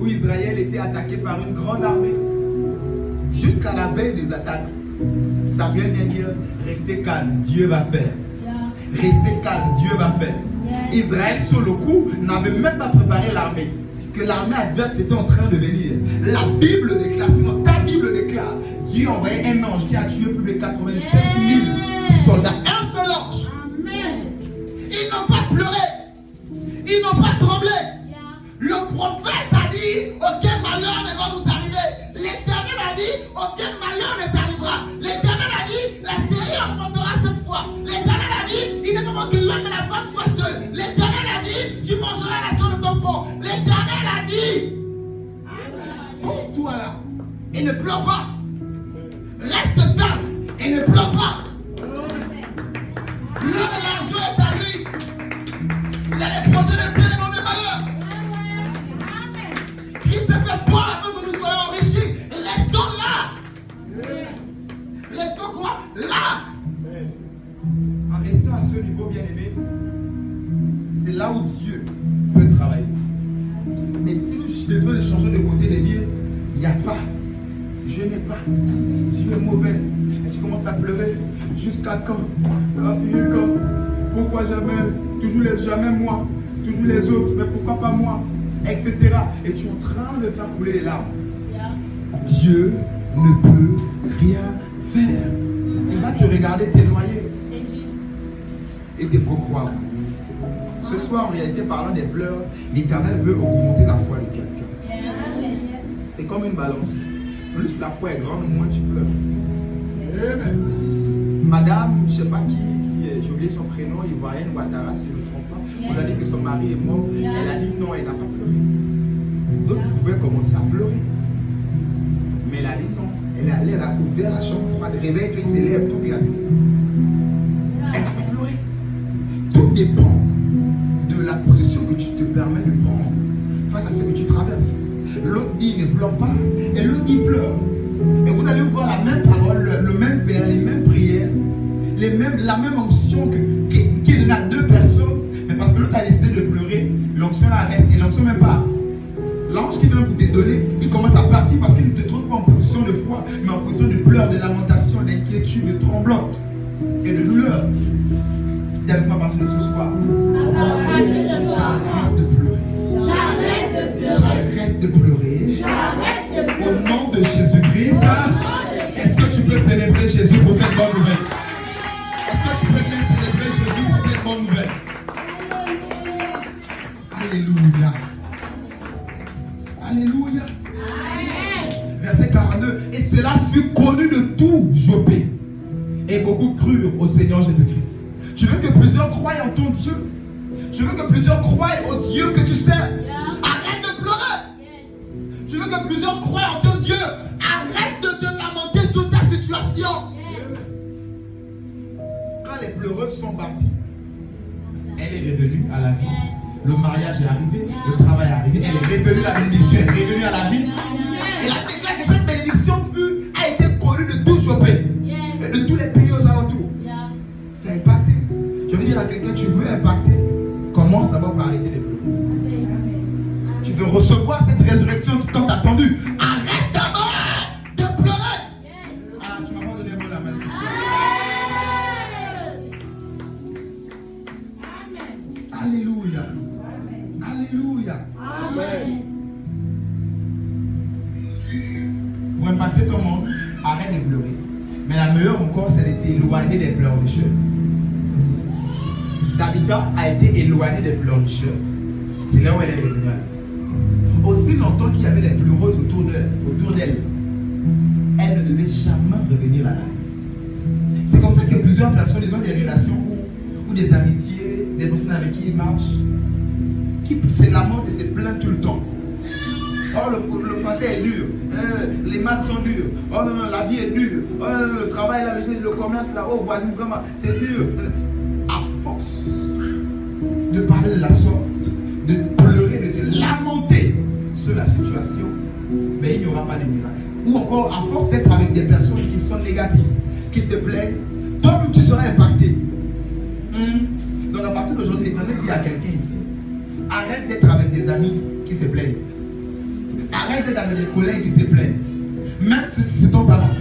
où Israël était attaqué par une grande armée, jusqu'à la veille des attaques, Samuel vient dire, restez calme, Dieu va faire. Restez calme, Dieu va faire. Israël sur le coup n'avait même pas préparé l'armée. Que l'armée adverse était en train de venir. La Bible déclare, sinon ta Bible déclare, Dieu a envoyé un ange qui a tué plus de 85 000 soldats. Un seul ange. Amen. Ils n'ont pas pleuré. Ils n'ont pas tremblé. Le prophète a dit, aucun malheur ne va vous arriver. L'Éternel a dit, aucun malheur ne t'arrivera. L'Éternel a dit, la stérile enfantera cette fois. L'Éternel a dit, il ne faut pas que l'homme et la femme soient seuls. L'Éternel a dit, tu mangeras la chair de ton front. L'Éternel a dit, pose-toi là et ne pleure pas. Reste stable et ne pleure pas. L'heure de l'argent est à lui. Il y a les projets de paix dans les malheurs. Christ s'est fait pauvre afin que nous soyons enrichis. Restons là. Restons quoi? Là. En restant à ce niveau, bien aimé, c'est là où Dieu peut travailler. Mais si nous devons le changer de côté et dire, il n'y a pas, je n'ai pas, Dieu est mauvais, et tu commences à pleurer, jusqu'à quand? Ça va finir quand? Pourquoi jamais? Jamais moi, toujours les autres, mais pourquoi pas moi? Etc. Et tu es en train de faire couler les larmes. Dieu ne peut rien faire. Il va te regarder te noyer. C'est juste. Et il faut croire. Ce soir, en réalité, parlant des pleurs, l'Éternel veut augmenter la foi de quelqu'un. C'est comme une balance. Plus la foi est grande, moins tu pleures. Madame, je ne sais pas qui j'ai oublié son prénom, Ivoirienne Ouattara, si je ne me trompe pas. On a dit que son mari est mort. Elle a dit non, elle n'a pas pleuré. D'autres pouvaient commencer à pleurer. Mais elle a dit non. Elle est allée, elle a ouvert la chambre froide, réveille qu'il s'élève tout glacé. Elle n'a pas pleuré. dépend de la position que tu te permets de prendre face à ce que tu traverses. L'autre dit ne pleure pas et l'autre dit pleure. Et vous allez voir la même parole, le même Père, les mêmes prières, la même onction qui est donnée à deux personnes. Mais parce que l'autre a décidé de pleurer, l'onction là reste et l'onction même pas. L'ange qui vient pour te donner, il commence à partir parce qu'il ne te trouve pas en position de foi, mais en position de pleurs, de lamentation, d'inquiétude, de tremblote et de douleur. Dis avec moi à partir de ce soir. J'arrête de pleurer. J'arrête de pleurer. Au nom de Jésus-Christ. Est-ce que tu peux célébrer Jésus pour cette bonne nouvelle? Est-ce que tu peux bien célébrer Jésus pour cette bonne nouvelle? Alléluia. Alléluia. Verset 42. Et cela fut connu de tout Jopé. Et beaucoup crurent au Seigneur Jésus-Christ. Tu veux que plusieurs croient en ton Dieu? Tu veux que plusieurs croient au Dieu que tu sers? Arrête de pleurer. Tu veux que plusieurs croient en ton Dieu? Arrête de te lamenter sur ta situation. Quand les pleureuses sont parties, elle est revenue à la vie. Le mariage est arrivé, le travail est arrivé, elle est revenue, la bénédiction est revenue à la vie. Et la déclare que cette bénédiction a été connue de tout Jopé et de tous les pays aux alentours. C'est impacté. Je veux dire à quelqu'un, tu veux impacter, commence d'abord par arrêter de pleurer. Tu veux recevoir cette résurrection qui t'ont attendu. Arrête d'abord de pleurer. Ah, tu m'as pas donné un mot la main. Alléluia. Alléluia. Amen. Pour impacter ton monde, arrête de pleurer. Mais la meilleure encore, c'est d'être éloigné des pleurnicheurs. Tabitha a été éloignée des pleurnicheurs. C'est là où elle est revenue. Aussi longtemps qu'il y avait les pleureuses autour d'elle, elle ne devait jamais revenir à la vie. C'est comme ça que plusieurs personnes, ils ont des relations ou des amitiés, des personnes avec qui ils marchent, qui se lamentent et se plaignent tout le temps. Oh, le français est dur, les maths sont durs, oh non, non, la vie est dure, oh non, non, le travail là, le commerce là, oh voisin, vraiment, c'est dur. À force de parler de la sorte, de pleurer, de te lamenter sur la situation, mais il n'y aura pas de miracle. Ou encore, à force d'être avec des personnes qui sont négatives, qui se plaignent, toi-même tu seras impacté. Donc à partir d'aujourd'hui, l'Éternel dit à quelqu'un ici, arrête d'être avec des amis qui se plaignent. Arrête d'être avec des collègues qui se plaignent. Même si c'est ton parent.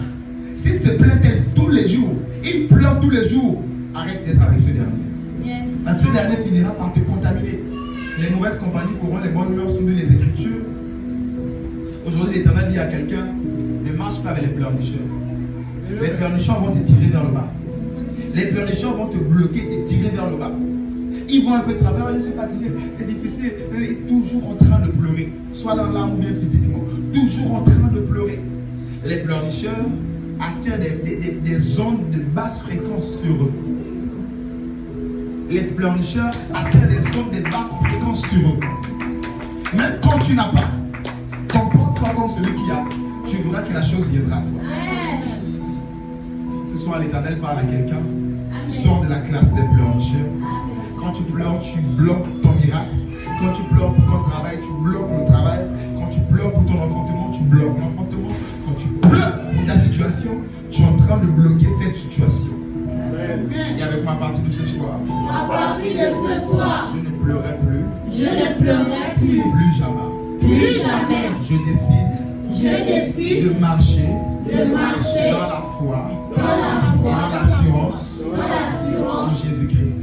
S'il se plaint tous les jours, il pleure tous les jours, arrête d'être avec ce dernier. Parce que ce dernier finira par te contaminer. Les mauvaises compagnies courant les bonnes mœurs selon les Écritures. Aujourd'hui, l'Éternel dit à quelqu'un, ne marche pas avec les pleurnicheurs. Les pleurnicheurs vont te tirer vers le bas. Les pleurnicheurs vont te bloquer, te tirer vers le bas. Ils vont un peu travailler, ils sont fatigués, c'est difficile, toujours en train de pleurer, soit dans l'âme ou bien physiquement, toujours en train de pleurer. Les pleurnicheurs attirent des ondes de basse fréquence sur eux. Les pleurnicheurs attirent des ondes de basse fréquence sur eux. Même quand tu n'as pas, comporte-toi comme celui qui a, tu verras que la chose viendra à toi. Ce soir, l'Éternel parle à quelqu'un, sors de la classe des pleurnicheurs. Quand tu pleures, tu bloques ton miracle. Quand tu pleures pour ton travail, tu bloques le travail. Quand tu pleures pour ton enfantement, tu bloques l'enfantement. Quand tu pleures pour ta situation, tu es en train de bloquer cette situation. Et avec moi à partir de ce soir. À partir de ce soir, Je ne pleurerai plus. je ne pleurerai plus. Plus jamais. Plus jamais. Je décide de marcher dans la foi, dans l'assurance en Jésus-Christ.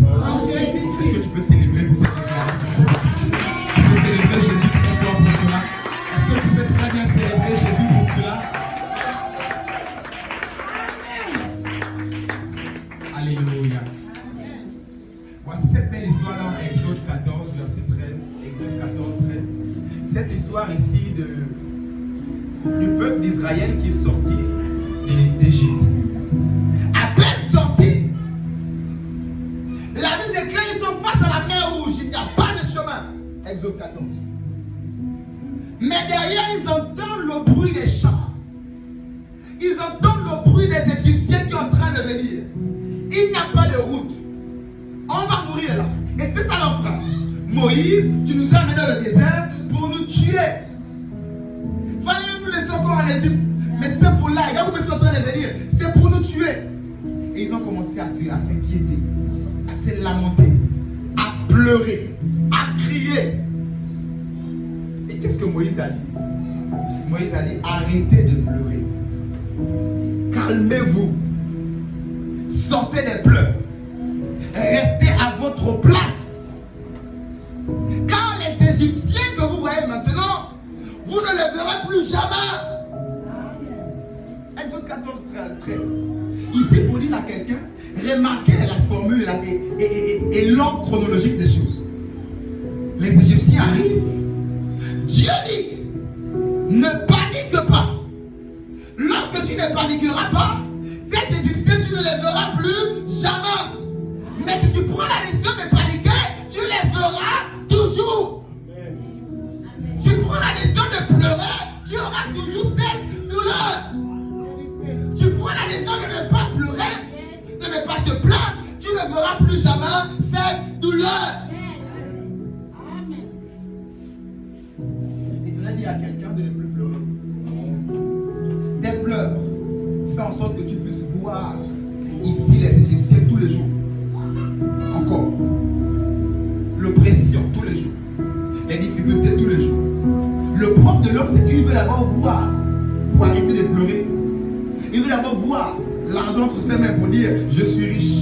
Est-ce que tu peux célébrer pour cette déclaration? Tu peux célébrer Jésus très fort pour cela. Est-ce que tu peux très bien célébrer Jésus pour cela? Alléluia. Voici cette belle histoire dans Exode 14, verset 13. Exode 14, 13. Cette histoire ici du peuple d'Israël qui est sorti d'Égypte. À peine sorti, la Bible déclare qu'ils sont face à la mer Rouge. Il n'y a pas de chemin. Exode 14. Mais derrière, ils entendent le bruit des chars. Ils entendent le bruit des Égyptiens qui sont en train de venir. Il n'y a pas de route. On va mourir là. Et c'était ça leur phrase. Moïse, tu nous as amenés dans le désert pour nous tuer. Fallait nous laisser encore en Égypte. Mais c'est pour là, regarde où ils sont en train de venir. C'est pour nous tuer. Et ils ont commencé à s'inquiéter, à se lamenter, à pleurer, à crier. Et qu'est-ce que Moïse a dit? Moïse a dit, arrêtez de pleurer. Calmez-vous. Sortez des pleurs. Restez à votre place. Car les Égyptiens que vous voyez maintenant, vous ne les verrez plus jamais. Exode 14, 13. Ici, pour dire à quelqu'un, remarquez la formule et l'ordre chronologique des choses. Les Égyptiens arrivent. Dieu dit, ne panique pas. Lorsque tu ne paniqueras pas, ces Égyptiens, tu ne les verras plus jamais. Mais si tu prends la décision de paniquer, tu les verras toujours. Amen. Tu prends la décision de pleurer, tu auras toujours cette douleur. Tu prends la décision de ne pas pleurer, de ne pas te plaindre, tu ne verras plus jamais cette douleur. Amen. Et tu as dit à quelqu'un de ne plus pleurer. Tes pleurs font en sorte que tu puisses voir ici les Égyptiens tous les jours. Encore. L'oppression tous les jours. Les difficultés tous les jours. Le propre de l'homme, c'est qu'il veut d'abord voir pour arrêter de pleurer. Il veut d'abord voir l'argent entre ses mains pour dire je suis riche.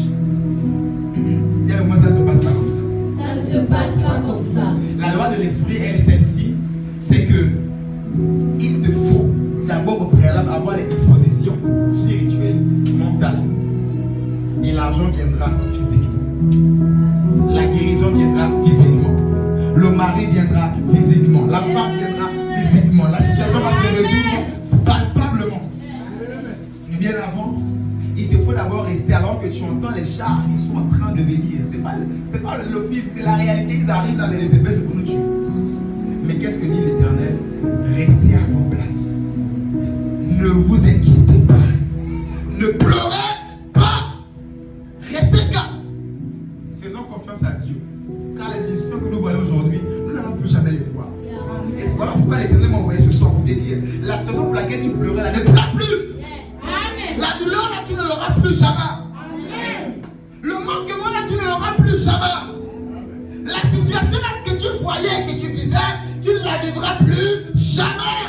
Et moi, ça ne se passe pas comme ça. Ça ne se passe pas comme ça. La loi de l'esprit, elle est celle-ci, c'est que il te faut d'abord au préalable avoir les dispositions spirituelles, mentales. Et l'argent viendra physiquement. La guérison viendra physiquement. Le mari viendra physiquement. La femme viendra physiquement. La situation va se résoudre palpablement. Mais bien avant, il te faut d'abord rester alors que tu entends les chars qui sont en train de venir. C'est pas le film, c'est la réalité. Ils arrivent dans les épées pour nous tuer. Mais qu'est-ce que dit l'Éternel? Restez à vos places. Ne vous inquiétez pas. Ne pleurez pas. Restez calme. Faisons confiance à Dieu. Car les Égyptiens que nous voyons aujourd'hui, nous n'allons plus jamais les voir. Et c'est voilà pourquoi l'Éternel m'a envoyé ce soir pour te dire, la saison pour laquelle tu pleurais là ne pleure plus. Amen. La douleur là, tu ne l'auras plus jamais. Amen. Le manquement là, tu ne l'auras plus jamais. La situation là que tu voyais, que tu vivais, tu ne la vivras plus jamais.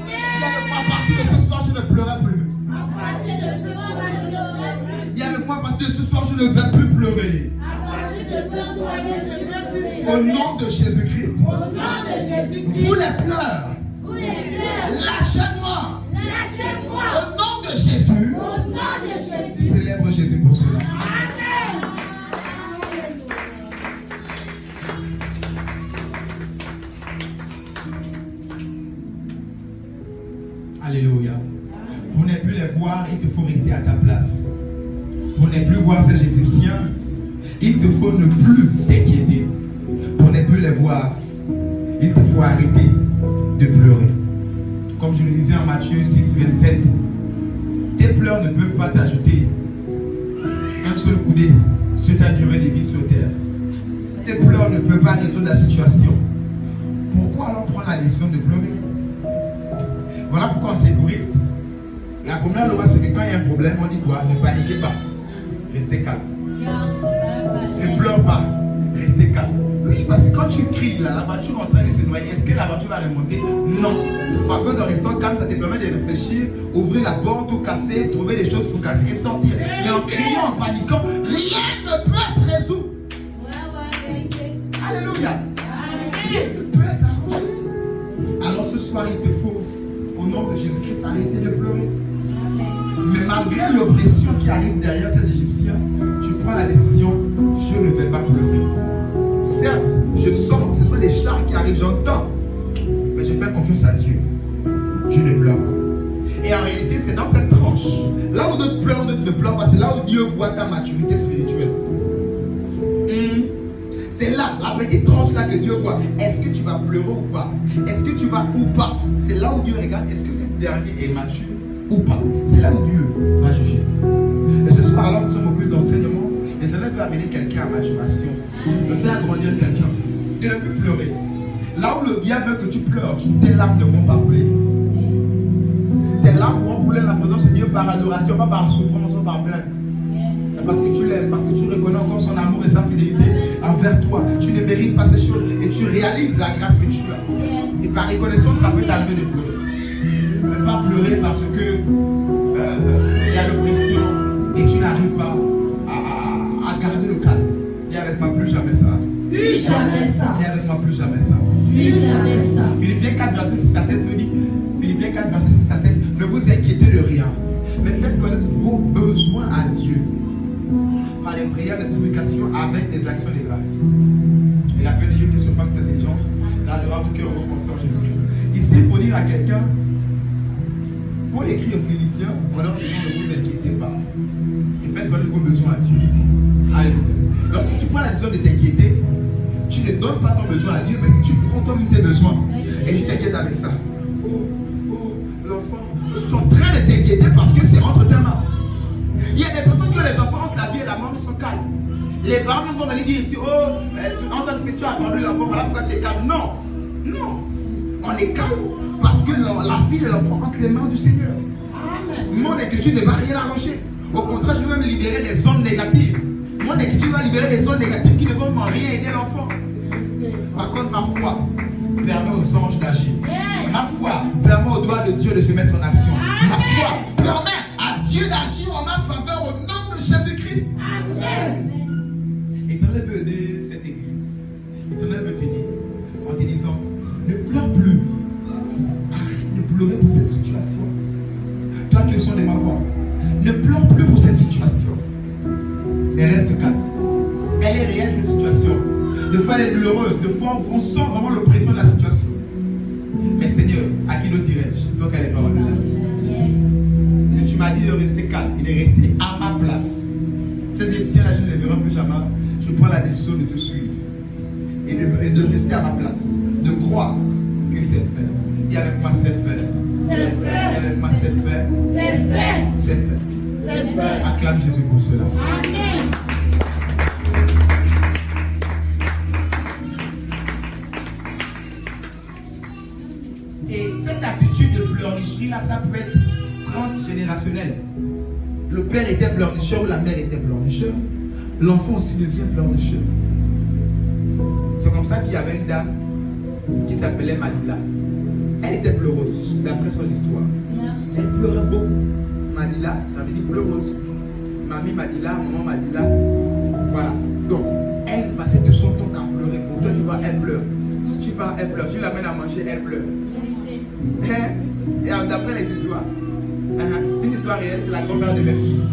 Viens avec moi, à partir de ce soir, je ne pleurerai plus. À partir de ce soir, je ne pleurerai plus. Viens avec moi, à partir de ce soir, je ne vais plus pleurer. À partir de ce soir, je ne vais plus pleurer. Au nom de Jésus-Christ. Au nom de Jésus-Christ. Vous les pleurs. Vous les pleurs. Lâchez-moi. Lâchez-moi. Au nom de Jésus. Au nom de Jésus. Célèbre Jésus pour cela. Alléluia. Pour ne plus les voir, il te faut rester à ta place. Pour ne plus voir ces Égyptiens, il te faut ne plus t'inquiéter. Pour ne plus les voir, il te faut arrêter de pleurer. Comme je le disais en Matthieu 6, 27, tes pleurs ne peuvent pas t'ajouter un seul coudé sur ta durée de vie sur terre. Tes pleurs ne peuvent pas résoudre la situation. Pourquoi alors prendre la décision de pleurer? Voilà pourquoi en sécuriste, la première loi c'est que quand il y a un problème, on dit quoi? Ne paniquez pas, restez calme. Ne pleure pas, restez calme. Oui, parce que quand tu cries, là, la voiture est en train de se noyer, est-ce que la voiture va remonter? Non. Par contre, en restant calme, ça te permet de réfléchir, ouvrir la porte, tout casser, trouver des choses pour casser et sortir. Mais en criant, en paniquant, rien ne peut être résolu. Alléluia. Rien ne peut être arrangé. Alors ce soir, il te faut, au nom de Jésus-Christ, arrêter de pleurer. Mais malgré l'oppression qui arrive derrière ces Égyptiens, tu prends la décision, je ne vais pas pleurer. Certes, je sens, ce sont des chars qui arrivent, j'entends. Mais je fais confiance à Dieu. Je ne pleure pas. Et en réalité, c'est dans cette tranche, là où d'autres pleurent, d'autres ne pleurent pas, c'est là où Dieu voit ta maturité spirituelle. C'est là, la petite tranche là que Dieu voit. Est-ce que tu vas pleurer ou pas? Est-ce que tu vas ou pas? C'est là où Dieu regarde, est-ce que ce dernier est mature ou pas? C'est là où Dieu va juger. Et ce soir, alors que nous sommes au culte d'enseignement, l'Éternel L'éternel veut amener quelqu'un à maturation, de faire grandir quelqu'un, de ne plus pleurer. Là où le diable veut que tu pleures, tes larmes ne vont pas couler. Tes larmes vont couler dans la présence de Dieu par adoration, pas par souffrance, pas par plainte. Parce que tu l'aimes, parce que tu reconnais encore son amour et sa fidélité envers toi. Tu ne mérites pas ces choses et tu réalises la grâce que tu as. Et par reconnaissance, ça peut t'arriver de pleurer. Ne pas pleurer parce que il y a l'oppression et tu n'arrives pas à garder le calme. Viens avec moi, plus jamais ça. Plus jamais ça. Viens avec moi, plus jamais ça. Plus jamais ça. Philippiens 4, verset 6 à 7 me dit, Philippiens 4, verset 6 à 7, ne vous inquiétez de rien, mais faites connaître vos besoins à Dieu par les prières, les supplications, avec des actions de grâce. Et la paix de Dieu qui surpasse toute intelligence gardera vos cœurs en pensant en Jésus-Christ. Ici, pour dire à quelqu'un, Paul écrit aux Philippiens en leur disant ne vous inquiétez pas. Et faites connaître vos besoins à Dieu. Alléluia. Lorsque tu prends la décision de t'inquiéter, tu ne donnes pas ton besoin à Dieu, mais tu prends toi-même tes besoins. Et tu t'inquiètes avec ça. L'enfant, tu es en train de t'inquiéter parce que c'est entre tes mains. Il y a des personnes qui ont les enfants entre la vie et la mort, ils sont calmes. Les parents vont venir dire ici, en sens que tu as attendu l'enfant, voilà pourquoi tu es calme. Non, non. On est calme parce que la vie de l'enfant entre les mains du Seigneur. Mon écriture ne va rien arranger. Au contraire, je vais même libérer des ondes négatives. Mon écriture va libérer des ondes négatives qui ne vont rien aider l'enfant. Par contre, ma foi permet aux anges d'agir. Ma foi permet au doigt de Dieu de se mettre en action. Ma foi permet à Dieu d'agir en ma faveur au nom de Jésus-Christ. Amen. Éternel veut aider cette église. Éternel veut t'aider en te disant, ne pleure plus. Arrête de pleurer pour cette situation. Toi qui es son de ma voix, ne pleure plus pour cette situation. Mais reste calme. Elle est réelle cette situation. De fois elle est douloureuse. De fois on sent vraiment l'oppression de la situation. Mais Seigneur, à qui nous dirais-je? C'est toi qui as les paroles de l'âme. Si tu m'as dit de rester calme et de rester à ma place, ces Égyptiens là je ne les verrai plus jamais. Je prends la décision de te suivre et de rester à ma place, de croire que c'est fait. Et avec moi c'est fait. C'est fait. Et avec moi c'est fait. C'est fait. C'est fait. C'est fait. Acclame Jésus pour cela. Amen. Et cette attitude de pleurnicherie là, ça peut être transgénérationnel. Le père était pleurnicheur ou la mère était pleurnicheur. L'enfant aussi devient pleurnicheur. C'est comme ça qu'il y avait une dame qui s'appelait Malila. Elle était pleureuse, d'après son histoire. Elle pleurait beaucoup. Malila, ça veut dire pleureuse. Mamie Malila, maman Malila. Voilà. Donc, elle passait tout son temps à pleurer. Pour toi, tu vois, elle pleure. Tu pars, elle pleure. Tu l'amènes à manger, elle pleure. Et d'après les histoires, c'est une histoire réelle, c'est la grand-mère de mes filles ici.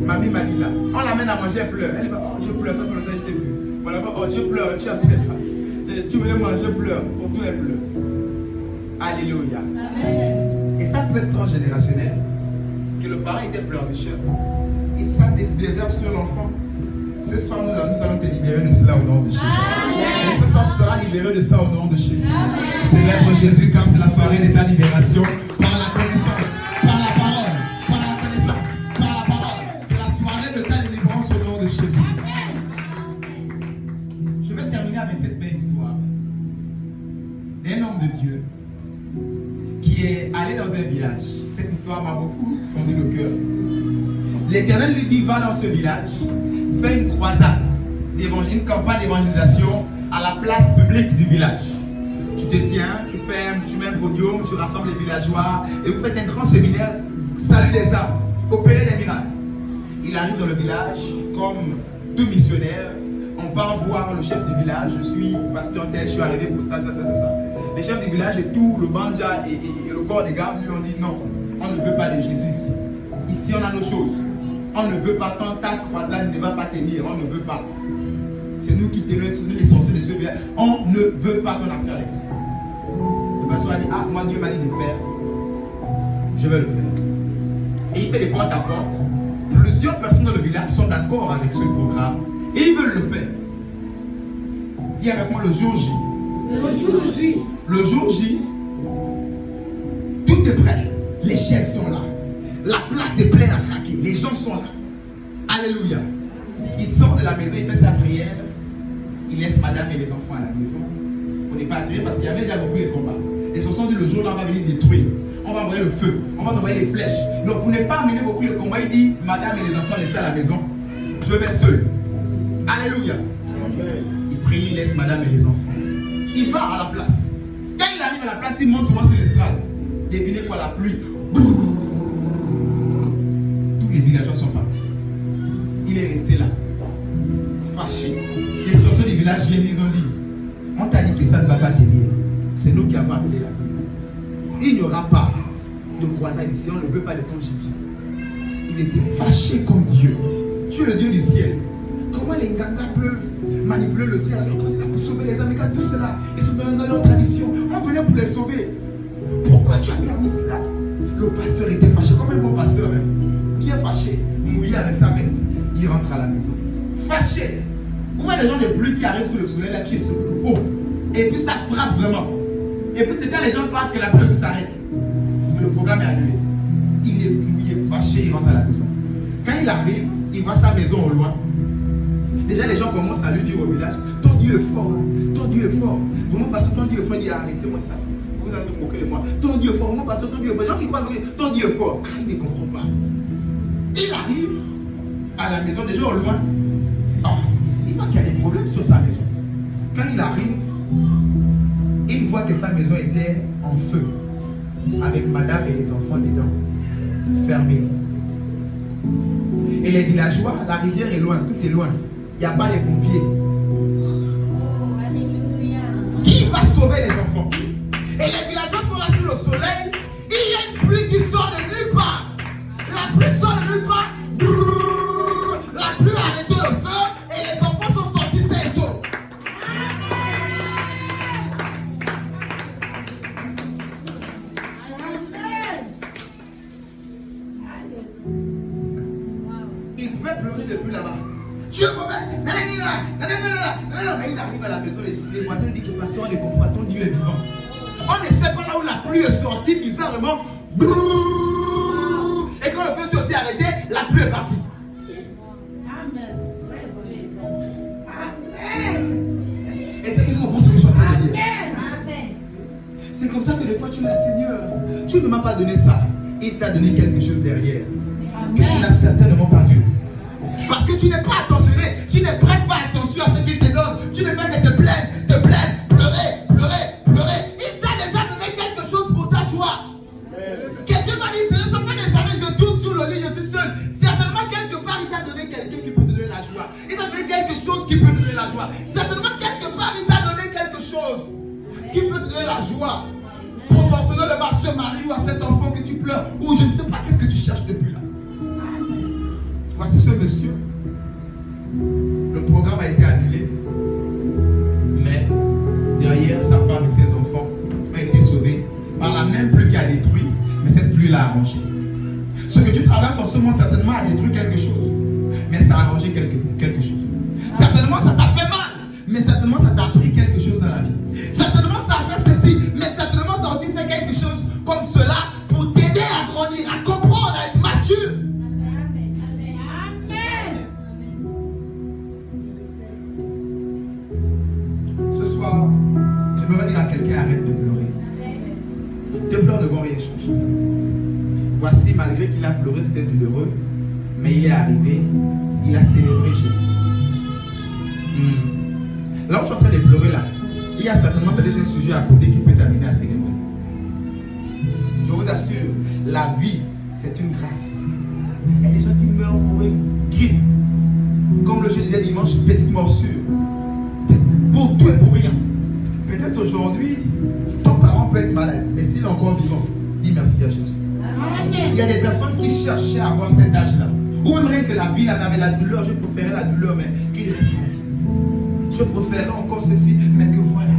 Mamie Malila. On l'amène à manger, elle pleure. Elle va, oh, je pleure, ça fait longtemps que je t'ai vu. Voilà, oh, je pleure, tu as peut-être. Tu voulais manger, je pleure. Pour tout, elle pleure. Alléluia. Amen. Et ça peut être transgénérationnel. Que le parent était pleurnicheur. Et ça déverse sur l'enfant. Ce soir, nous allons te libérer de cela au nom de Jésus. Amen. Et ce soir, tu seras libéré de ça au nom de Jésus. Célèbre Jésus car c'est la soirée de ta libération. Par la connaissance, par la parole, par la connaissance, par la parole. C'est la soirée de ta délivrance au nom de Jésus. Je vais terminer avec cette belle histoire d'un homme de Dieu qui est allé dans un village. Cette histoire m'a beaucoup fondé le cœur. L'Éternel lui dit, va dans ce village, fais une croisade, une campagne d'évangélisation à la place publique du village. Tu te tiens, tu mets un podium, tu rassembles les villageois et vous faites un grand séminaire, salut des âmes, opérer des miracles. Il arrive dans le village comme tout missionnaire. On part voir le chef du village, je suis pasteur tel, je suis arrivé pour ça. Les chefs du village et tout, le banja et le corps des gars lui ont dit non, on ne veut pas de Jésus ici. Ici on a nos choses. On ne veut pas, quand ta croisade ne va pas tenir, on ne veut pas. C'est nous qui tenons, c'est nous les sorciers de ce village. On ne veut pas ton affaire ici. Le pasteur a dit, ah, moi Dieu m'a dit de faire. Je vais le faire. Et il fait des portes à porte. Plusieurs personnes dans le village sont d'accord avec ce programme et ils veulent le faire. Dis avec moi le jour J. Le jour J. Le jour J, tout est prêt. Les chaises sont là. La place est pleine à craquer. Les gens sont là. Alléluia. Il sort de la maison, il fait sa prière. Il laisse madame et les enfants à la maison. On n'est pas attiré parce qu'il y avait déjà beaucoup de combats. Et ce sont dit le jour là, on va venir détruire. On va envoyer le feu. On va envoyer les flèches. Donc pour ne pas amener beaucoup de combats, il dit madame et les enfants restez à la maison. Je vais seul. Alléluia. Il prie, il laisse madame et les enfants. Il va à la place. Quand il arrive à la place, il monte souvent sur l'estrade. Devinez quoi, la pluie. Tous les villageois sont partis. Il est resté là, fâché. Les sorciers du village viennent, ils ont dit, on t'a dit que ça ne va pas tenir. C'est nous qui avons appelé la pluie. Il n'y aura pas de croisade ici, on ne veut pas de ton Jésus. Il était fâché comme Dieu. Tu es le Dieu du ciel. Comment les Nganga peuvent manipuler le ciel alors qu'on est là pour sauver les Américains, tout cela. Ils sont dans leur tradition. On venait pour les sauver. Pourquoi tu as permis cela? Le pasteur était fâché, comme un bon pasteur, hein? Bien fâché, mouillé avec sa veste. Il rentre à la maison. Fâché. Vous voyez les gens de pluie qui arrivent sous le soleil, là, tu es sur le haut. Et puis ça frappe vraiment. Et puis c'est quand les gens partent que la pluie s'arrête. Le programme est annulé. Il est mouillé, fâché, il rentre à la maison. Quand il arrive, il voit sa maison au loin. Déjà, les gens commencent à lui dire au village, ton Dieu est fort, hein? Ton Dieu est fort. Vraiment, parce que ton Dieu est fort, il dit, arrêtez-moi ça. Vous allez vous moquer de moi. Ton Dieu est fort, vraiment, parce que ton Dieu est fort. Les gens qui croient que ton Dieu est fort. Ah, il ne comprend pas. Il arrive à la maison, déjà au loin. Ah, il voit qu'il y a des problèmes sur sa maison. Quand il arrive, il voit que sa maison était en feu, avec madame et les enfants dedans, fermés. Et les villageois, la rivière est loin, tout est loin. Il n'y a pas les pompiers. Qui va sauver les enfants? Et les villageois sont là sous le soleil. Il y a une pluie qui sort de nulle part. La pluie sort de nulle part. La pluie a arrêté le feu et les enfants sont sortis sains et saufs. Il pouvait pleurer depuis là-bas. Tu es mauvais. Mais il arrive à la maison, les voisins disent que pasteur, on ne comprend pas, ton Dieu est vivant. On ne sait pas là où la pluie est sortie bizarrement. Et quand le feu s'est aussi arrêté, la pluie est partie. Et c'est exactement ce que je suis en train de dire. C'est comme ça que des fois tu dis, Seigneur, tu ne m'as pas donné ça. Il t'a donné quelque chose derrière que tu n'as certainement pas vu. Parce que tu n'es pas attentionné, tu ne prêtes pas attention à ce qu'il te donne. Tu ne fais que te plaindre, pleurer. Il t'a déjà donné quelque chose pour ta joie. Quelqu'un m'a dit, Seigneur, ça fait des années, je tourne sur le lit, je suis seul. Certainement, quelque part, il t'a donné quelqu'un qui peut te donner la joie. Il t'a donné quelque chose qui peut te donner la joie. Certainement, quelque part, il t'a donné quelque chose qui peut te donner la joie. Proportionnellement à ce mari ou à cet enfant que tu pleures, ou je ne sais pas qu'est-ce que tu cherches depuis là. Voici ce monsieur. Le programme a été annulé. Mais derrière, sa femme et ses enfants ont été sauvés par la même pluie qui a détruit. Mais cette pluie l'a arrangé. Ce que tu traverses en ce moment, certainement, a détruit quelque chose. Mais ça a arrangé quelque chose. Certainement, ça t'a fait mal. Mais certainement, ça t'a appris quelque chose dans la vie. Certainement, ça a fait ceci. Mais certainement, ça a aussi fait quelque chose comme cela pour t'aider à grandir, à comprendre, à être mature. J'aimerais dire à quelqu'un, arrête de pleurer. Tes pleurs ne vont rien changer. Voici, malgré qu'il a pleuré, c'était douloureux, mais il est arrivé, il a célébré Jésus. Là où tu es en train de pleurer, là, il y a certainement peut-être un sujet à côté qui peut t'amener à célébrer. Je vous assure, la vie, c'est une grâce. Il y a des gens qui meurent pour une grippe. Comme je disais dimanche, une petite morsure. Pour tout et pour rien. Peut-être aujourd'hui, ton parent peut être malade, mais s'il est encore vivant, dis merci à Jésus. Il y a des personnes qui cherchaient à avoir cet âge-là. Ou même rien que la vie, là, avec la douleur, je préférais la douleur, mais qu'il reste en vie. Je préférais encore ceci, mais que voilà.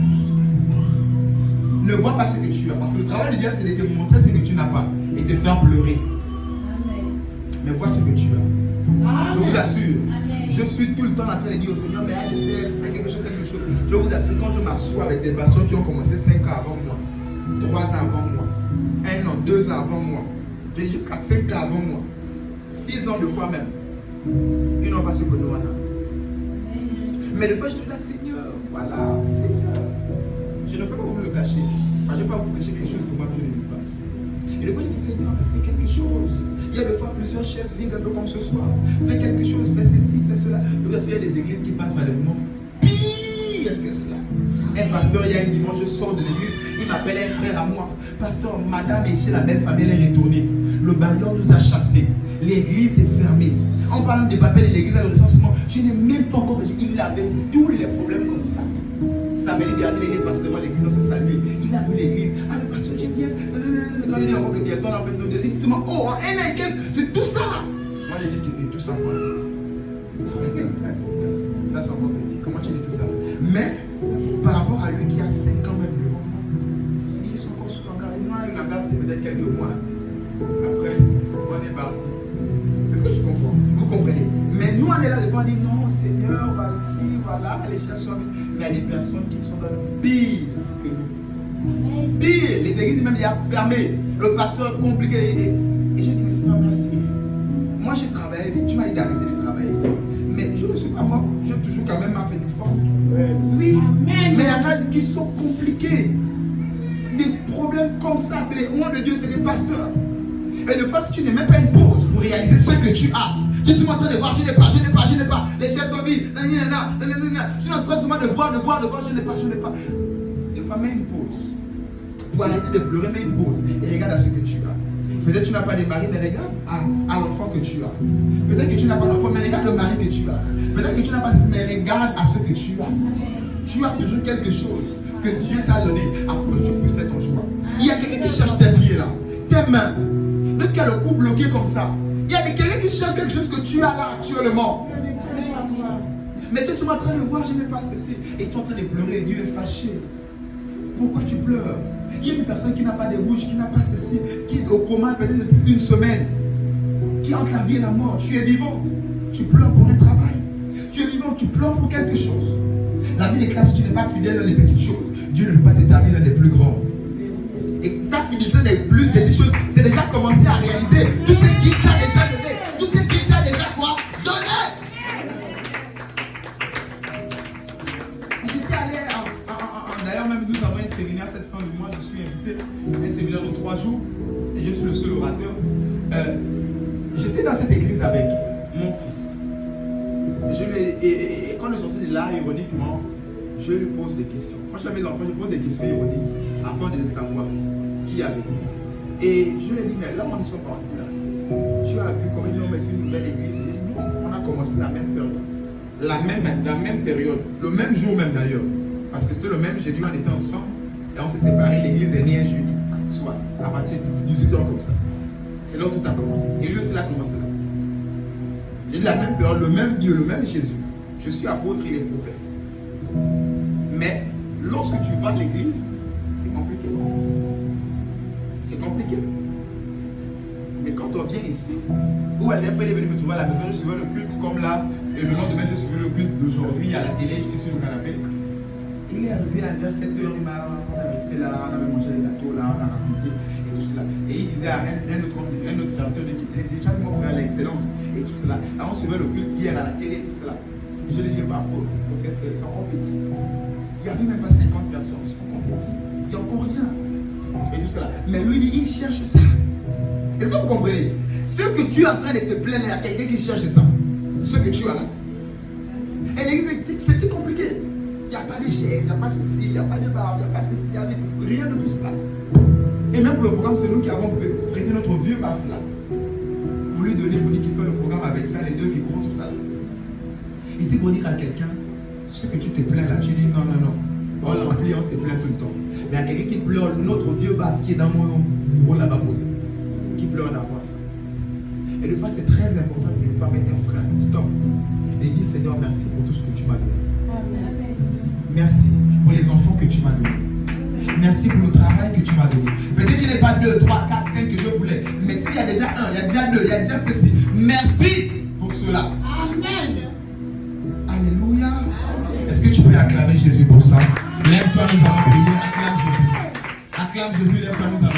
Ne vois pas ce que tu as. Parce que le travail du diable, c'est de te montrer ce que tu n'as pas et te faire pleurer. Mais vois ce que tu as. Je vous assure. Je suis tout le temps en train de dire au Seigneur, mais je sais, c'est quelque chose. Je vous assure, quand je m'assois avec des pasteurs qui ont commencé 5 ans avant moi, 3 ans avant moi, 1 an, 2 ans avant moi, jusqu'à 5 ans avant moi, 6 ans de fois même, Ils n'ont pas ce que nous on a. Mais des fois, je suis là, Seigneur, voilà, Seigneur. Je ne peux pas vous le cacher. Enfin, je ne vais pas vous cacher quelque chose que moi je ne vis pas. Et des fois, je dis, Seigneur, fais quelque chose. Il y a des fois plusieurs chaises vides, un peu comme ce soir. Fais quelque chose, fais ceci, fais cela. Il y a des églises qui passent par des moments pire que cela. Un pasteur, il y a un dimanche, je sors de l'église, il m'appelle un frère à moi. Pasteur, madame et chez la belle famille, elle est retournée. Le bailleur nous a chassés. L'église est fermée. En parlant des papiers de l'église à le recensement, je n'ai même pas encore fait. Il avait tous les problèmes comme ça. Samedi dernier, il est passé devant l'église, on se salue. Il a vu l'église. Ah, le pasteur, j'aime bien. Quand il dit encore que bientôt, on a fait nos deuxièmes, il m'a dit, oh, un inquiet, c'est tout ça là. Moi, j'ai dit que tout ça, moi. Là, c'est encore petit. Comment tu dis tout ça? Mais, par rapport à lui qui a 5 ans même devant moi, ils sont encore sous l'engagement. Moi, l'engagement, c'était peut-être quelques mois. Après, on est parti. Est-ce que je comprends? Vous comprenez? Mais nous, on est là devant, on dit non, Seigneur, on va ici, voilà, les chats sont. Mais il y a des personnes qui sont dans le pire que nous. Pire, les églises même, il y a fermé. Le pasteur est compliqué. Et je dis, mais Seigneur, merci. Moi, j'ai travaillé, tu m'as dit d'arrêter de travailler. Mais je ne suis pas mort, j'ai toujours quand même ma petite forme. Oui, mais il y en a qui sont compliqués. Des problèmes comme ça, c'est les rois de Dieu, c'est les pasteurs. Et de fois, si tu ne mets pas une pause pour réaliser ce que tu as, tu suis en train de voir, je n'ai pas, les chaises sont vides, je suis en train seulement de voir, je n'ai pas. Des fois, mets une pause. Pour arrêter de pleurer, mets une pause. Et regarde à ce que tu as. Peut-être que tu n'as pas de mari, mais regarde à l'enfant que tu as. Peut-être que tu n'as pas d'enfant, mais regarde le mari que tu as. Peut-être que tu n'as pas ceci, mais regarde à ce que tu as. Tu as toujours quelque chose que Dieu t'a donné afin que tu puisses être ton choix. Il y a quelqu'un qui cherche tes pieds là, tes mains. Peut-être qu'il y a le cou bloqué comme ça. Il y a quelqu'un qui cherche quelque chose que tu as là actuellement. Mais tu es souvent en train de voir, je n'ai pas cessé. Et tu es en train de pleurer, Dieu est fâché. Pourquoi tu pleures? Il y a une personne qui n'a pas de bouche, qui n'a pas ceci, qui est au coma peut-être depuis une semaine, qui est entre la vie et la mort. Tu es vivante, tu pleures pour un travail. Tu es vivante, tu pleures pour quelque chose. La vie déclare si tu n'es pas fidèle dans les petites choses, Dieu ne peut pas t'établir dans les plus grandes. Et ta fidélité des plus petites choses, c'est déjà commencer à réaliser tout ce qu'il t'a déjà donné, tout ce qu'il t'a déjà quoi donné. J'étais allé d'ailleurs même nous avons un séminaire cette fin de mois, je suis invité à un séminaire de 3 jours et je suis le seul orateur. J'étais dans cette église avec mon fils. Et quand je suis sorti de là, ironiquement, je lui pose des questions. Quand je suis mes enfants, je pose des questions ironiques afin de savoir qui est avec nous. Et je lui ai dit, mais là, nous sommes partis là. Tu as vu comment ils ont mis une nouvelle église. Et nous, on a commencé la même période. La même période. Le même jour même d'ailleurs. Parce que c'était le même jeudi, on était ensemble. Et on s'est séparés. L'église est née un jeudi. Soit à partir de 18h comme ça. C'est là où tout a commencé. Et lui aussi, il a commencé là. J'ai dit la même période, le même Dieu, le même Jésus. Je suis apôtre, il est prophète. Mais lorsque tu vas à l'église, c'est compliqué. C'est compliqué. Mais quand on vient ici, ou à la fois il est venu me trouver à la maison, je suivais le culte comme là, et le lendemain je suivais le culte d'aujourd'hui à la télé, j'étais sur le canapé. Il est arrivé à 7h, on a resté là, on avait mangé des gâteaux là, on a raconté et tout cela. Et il disait à un autre serviteur de quitter, il disait, tu as vu mon frère à l'excellence et tout cela. Alors on suivait le culte hier à la télé et tout cela. Et je lui dis, bah, au fait, c'est encore petit. Il n'y avait même pas 50 personnes, c'est encore petit. Il n'y a encore rien. Et tout cela. Mais lui, il cherche ça. Est-ce que vous comprenez? Ce que tu es en train de te plaindre, il y a quelqu'un qui cherche ça. Ce que tu as là. Et l'église, c'était compliqué. Il n'y a pas de chaise, il n'y a pas ceci, il n'y a pas de barbe, il n'y a pas ceci, il n'y a rien de tout cela. Et même pour le programme, c'est nous qui avons prêté notre vieux baffe là. Pour lui donner, pour lui qu'il fait le programme avec ça, les 2 micros, tout ça. Ici, pour dire à quelqu'un, ce que tu te plains là, tu dis non. On l'a rempli, on se plaint tout le temps. Mais il y a quelqu'un qui pleure, notre vieux baffe qui est dans mon bureau là-bas posé, qui pleure d'avoir ça. Et des fois, c'est très important que une femme ait un frère. Stop. Et dit, Seigneur, merci pour tout ce que tu m'as donné. Merci pour les enfants que tu m'as donnés. Merci pour le travail que tu m'as donné. Peut-être qu'il n'est pas 2, 3, 4, 5 que je voulais. Mais s'il y a déjà 1, il y a déjà 2, il y a déjà ceci. Merci pour cela. Amen. Alléluia. Est-ce que tu peux acclamer Jésus pour ça? Lève-toi, nous allons prier. Acclame Jésus. Acclame Jésus, lève-toi, nous allons